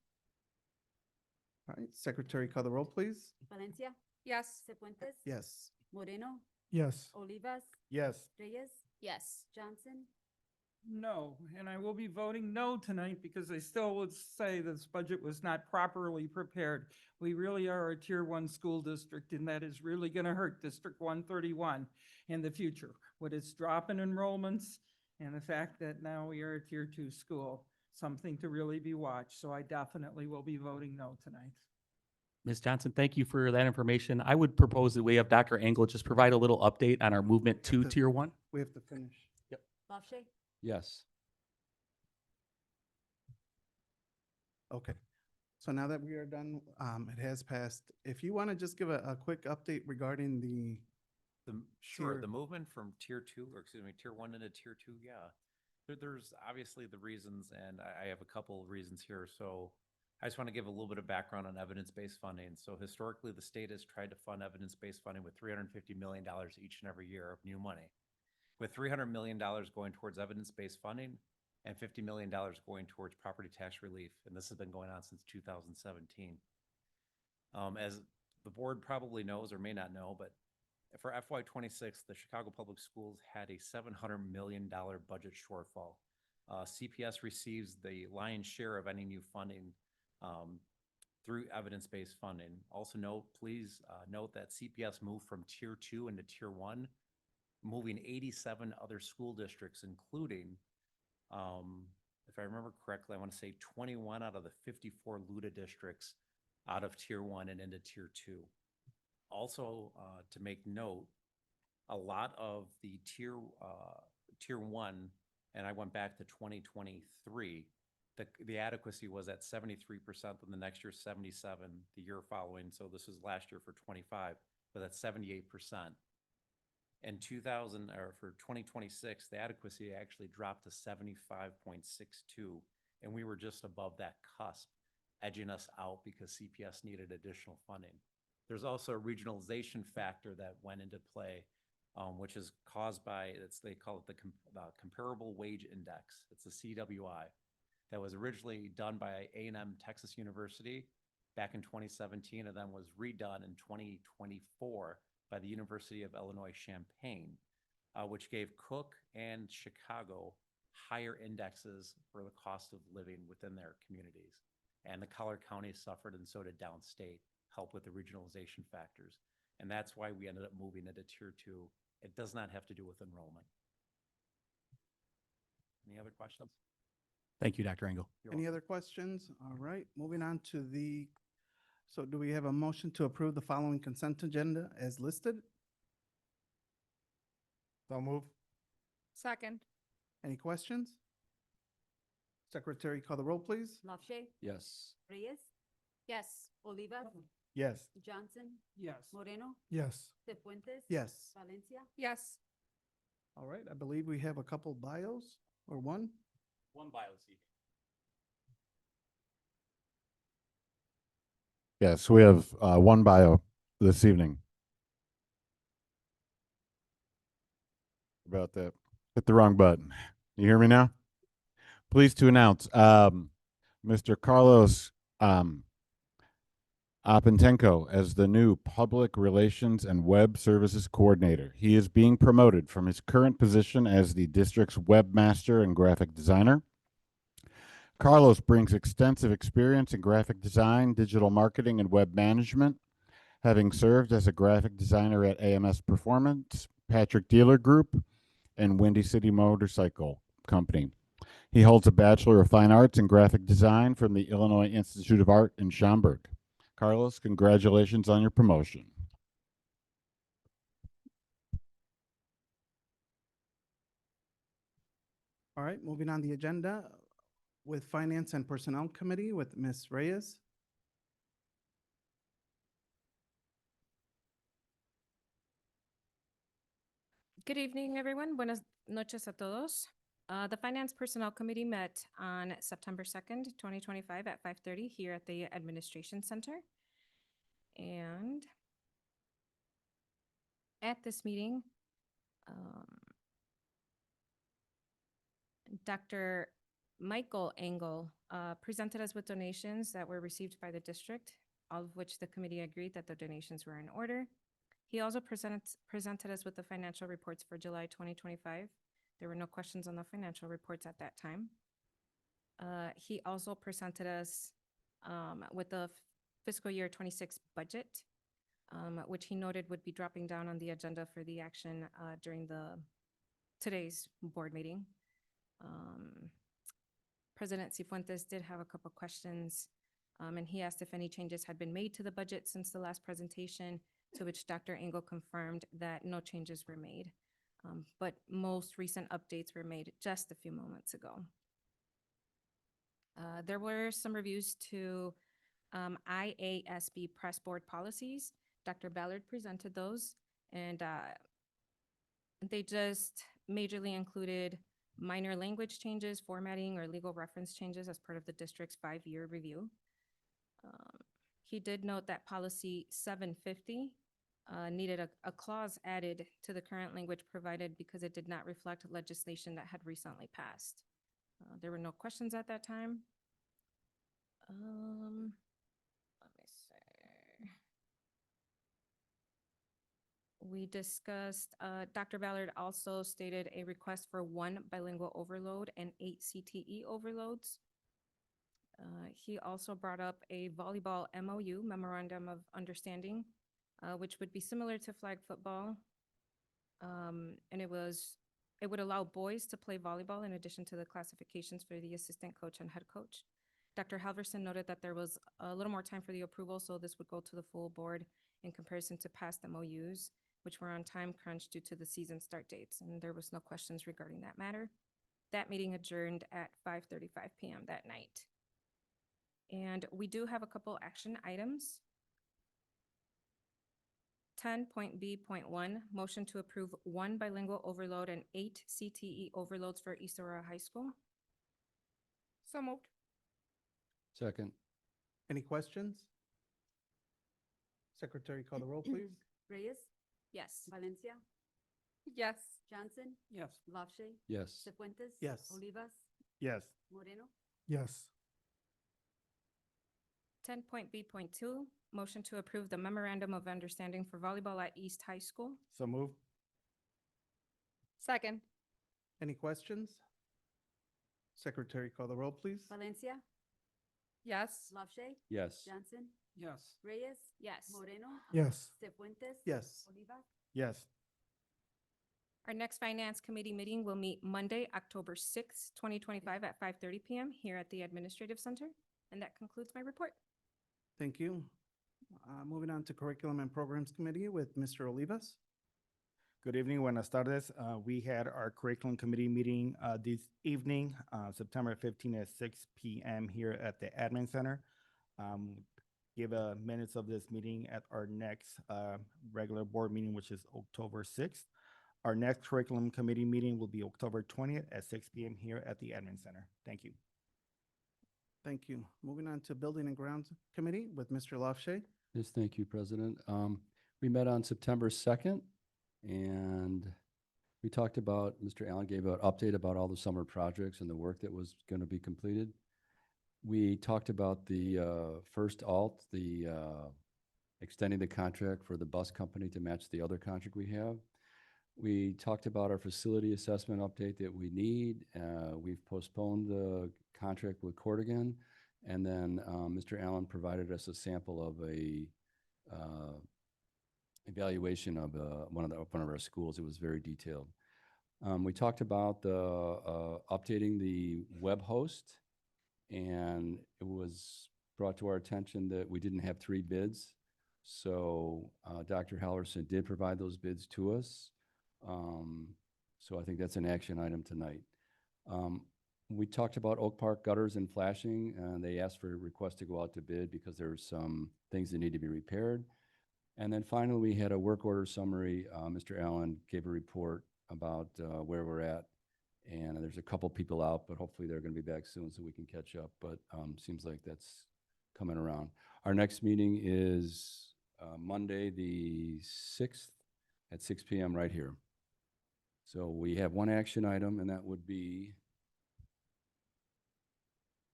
All right, Secretary, call the roll, please. Valencia, Yes. Cefuentes, Yes. Moreno, Yes. Olivas, Yes. Reyes, Yes. Johnson, No, and I will be voting no tonight because I still would say this budget was not properly prepared. We really are a tier 1 school district, and that is really going to hurt District 131 in the future with its drop in enrollments and the fact that now we are a tier 2 school, something to really be watched. So I definitely will be voting no tonight. Ms. Johnson, thank you for that information. I would propose that we have Dr. Engel just provide a little update on our movement to tier 1. We have to finish. Lache, Yes. Okay. So now that we are done, it has passed. If you want to just give a quick update regarding Sure, tier- the movement from tier 2, or excuse me, tier 1 into tier 2, yeah. There's obviously the reasons, and I have a couple of reasons here. So I just want to give a little bit of background on evidence-based funding. So historically, the state has tried to fund evidence-based funding with $350 million each and every year of new money, with $300 million going towards evidence-based funding and $50 million going towards property tax relief. And this has been going on since 2017. As the board probably knows or may not know, but for FY26, the Chicago Public Schools had a $700 million budget shortfall. CPS receives the lion's share of any new funding through evidence-based funding. Also please note that CPS moved from tier 2 into tier 1, moving 87 other school districts, including, if I remember correctly, I want to say 21 out of the 54 LUDA districts out of tier 1 and into tier 2. Also, to make note, a lot of the tier 1, and I went back to 2023, the adequacy was at 73%, and the next year 77%, the year following, so this is last year for 25, but that's 78%. In for 2026, the adequacy actually dropped to 75.62, and we were just above that cusp, edging us out because CPS needed additional funding. There's also a regionalization factor that went into play, which is caused by, they call it the Comparable Wage Index. It's the CWI that was originally done by A&M Texas University back in 2017 and then was redone in 2024 by the University of Illinois Champaign, which gave Cook and Chicago higher indexes for the cost of living within their communities. And the Collier County suffered, and so did downstate, help with the regionalization factors. And that's why we ended up moving into tier 2. It does not have to do with enrollment. Any other questions? Thank you, Dr. Engel. Any other questions? All right, moving on to so do we have a motion to approve the following consent agenda as listed? So move. Second. Any questions? Secretary, call the roll, please. Lache, Yes. Reyes, Yes. Olivas, Yes. Johnson, Yes. Moreno, Yes. Cefuentes. Yes. Valencia. Yes. All right, I believe we have a couple bios, or one. One bio seat. Yes, we have one bio this evening. About that. Hit the wrong button. You hear me now? Pleased to announce Mr. Carlos Apentenko as the new Public Relations and Web Services Coordinator. He is being promoted from his current position as the district's webmaster and graphic designer. Carlos brings extensive experience in graphic design, digital marketing, and web management, having served as a graphic designer at AMS Performance, Patrick Dealer Group, and Windy City Motorcycle Company. He holds a Bachelor of Fine Arts in Graphic Design from the Illinois Institute of Art in Schaumburg. Carlos, congratulations on your promotion. All right, moving on the agenda with Finance and Personnel Committee with Ms. Reyes. Good evening, everyone. Buenas noches a todos. The Finance Personnel Committee met on September 2nd, 2025 at 5:30 here at the Administration Center. And at this meeting, Dr. Michael Engel presented us with donations that were received by the district, all of which the committee agreed that the donations were in order. He also presented us with the financial reports for July 2025. There were no questions on the financial reports at that time. He also presented us with the fiscal year 26 budget, which he noted would be dropping down on the agenda for the action during today's board meeting. President Cifuentes did have a couple questions, and he asked if any changes had been made to the budget since the last presentation, to which Dr. Engel confirmed that no changes were made, but most recent updates were made just a few moments ago. There were some reviews to IASB press board policies. Dr. Ballard presented those, and they just majorly included minor language changes, formatting, or legal reference changes as part of the district's 5-year review. He did note that policy 750 needed a clause added to the current language provided because it did not reflect legislation that had recently passed. There were no questions at that time. Let me see. We discussed, Dr. Ballard also stated a request for 1 bilingual overload and 8 CTE overloads. He also brought up a volleyball MOU, Memorandum of Understanding, which would be similar to flag football. And it would allow boys to play volleyball in addition to the classifications for the assistant coach and head coach. Dr. Halverson noted that there was a little more time for the approval, so this would go to the full board in comparison to past MOUs, which were on time crunch due to the season start dates, and there was no questions regarding that matter. That meeting adjourned at 5:35 p.m. that night. And we do have a couple action items. 10.B.1, motion to approve 1 bilingual overload and 8 CTE overloads for East Aurora High School. So moved. Second. Any questions? Secretary, call the roll, please. Reyes? Yes. Valencia? Yes. Johnson? Yes. Lafshay? Yes. Cefuentes? Yes. Olivas? Yes. Moreno? Yes. 10.B.2, motion to approve the memorandum of understanding for volleyball at East High School. So move. Second. Any questions? Secretary, call the roll, please. Valencia? Yes. Lafshay? Yes. Johnson? Yes. Reyes? Yes. Moreno? Yes. Cefuentes? Yes. Olivas? Yes. Our next Finance Committee meeting will meet Monday, October 6th, 2025 at 5:30 p.m. here at the Administrative Center. And that concludes my report. Thank you. Moving on to Curriculum and Programs Committee with Mr. Olivas. Good evening, buenas tardes. We had our curriculum committee meeting this evening, September 15th at 6 p.m. here at the Admin Center. Give minutes of this meeting at our next regular board meeting, which is October 6th. Our next curriculum committee meeting will be October 20th at 6 p.m. here at the Admin Center. Thank you. Thank you. Moving on to Building and Grounds Committee with Mr. Lafshay. Yes, thank you, President. We met on September 2nd, and we talked about, Mr. Allen gave an update about all the summer projects and the work that was going to be completed. We talked about the first alt, the extending the contract for the bus company to match the other contract we have. We talked about our facility assessment update that we need. We've postponed the contract with Cordigan, and then Mr. Allen provided us a sample of a evaluation of one of our schools. It was very detailed. We talked about the updating the web host, and it was brought to our attention that we didn't have 3 bids. So Dr. Halverson did provide those bids to us. So I think that's an action item tonight. We talked about Oak Park gutters and flashing, and they asked for a request to go out to bid because there's some things that need to be repaired. And then finally, we had a work order summary. Mr. Allen gave a report about where we're at. And there's a couple people out, but hopefully they're going to be back soon so we can catch up. But seems like that's coming around. Our next meeting is Monday, the 6th at 6 p.m. right here. So we have one action item, and that would be,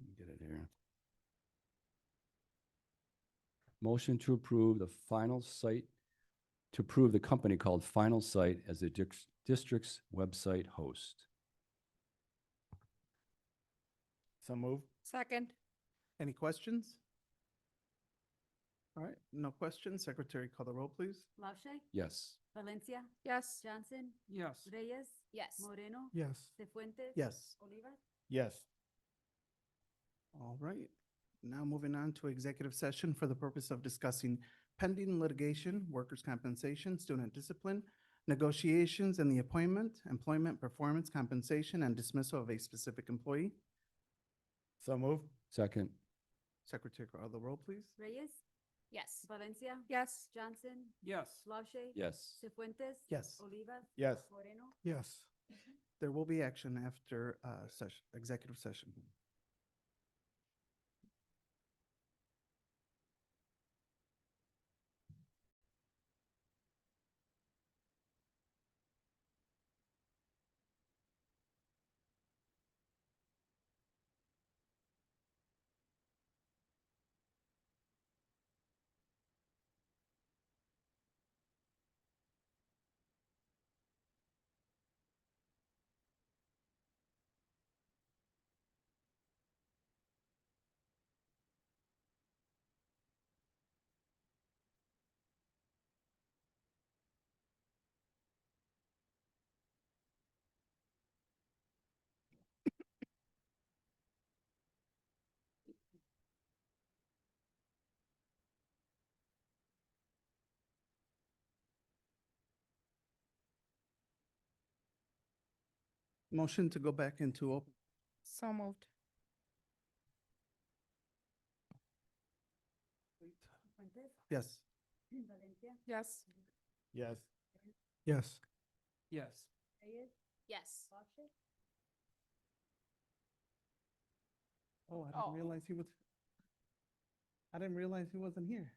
let me get it here. Motion to approve the final site, to approve the company called Final Site as the district's website host. So move. Second. Any questions? All right, no questions. Secretary, call the roll, please. LaShay, Yes. Valencia, Yes. Johnson, Yes. Reyes, Yes. Moreno, Yes. Cefuentes. Yes. Olivas. Yes. All right. Now moving on to executive session for the purpose of discussing pending litigation, workers' compensation, student discipline, negotiations, and the appointment, employment, performance, compensation, and dismissal of a specific employee. So move. Second. Secretary, call the roll, please. Reyes, Yes. Valencia. Yes. Johnson, Yes. LaShay. Yes. Cefuentes. Yes. Olivas. Yes. Moreno. Yes. There will be action after executive session. Motion to go back into open. So moved. Cefuentes. Yes. Valencia. Yes. Yes. Yes. Yes. Reyes, Yes. LaShay. Oh, I didn't realize he was. I didn't realize he wasn't here.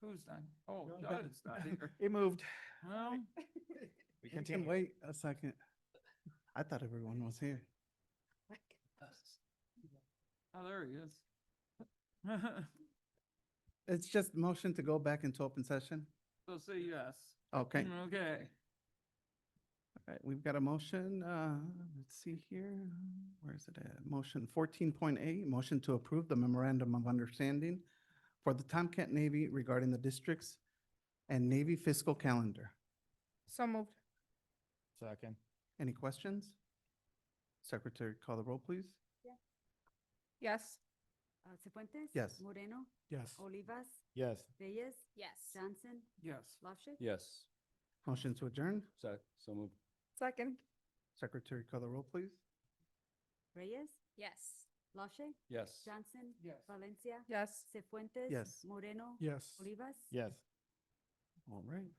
Who's done? Oh, Judd is not here. He moved. Well, We Can continue. wait a second. I thought everyone was here. oh, there he is. It's just motion to go back into open session. So say yes. Okay. Okay. All right, we've got a motion, let's see here, where is it at? Motion 14.8, motion to approve the memorandum of understanding for the Tomcat Navy regarding the districts and Navy fiscal calendar. So moved. Second. Any questions? Secretary, call the roll, please. Yes. Cefuentes. Yes. Moreno, Yes. Olivas. Yes. Reyes, Yes. Johnson, Yes. LaShay. Yes. Motion to adjourn. So moved. Second. Secretary, call the roll, please. Reyes, Yes. LaShay. Yes. Johnson. Yes. Valencia. Yes. Cefuentes. Yes. Moreno. Yes. Olivas. Yes. All right.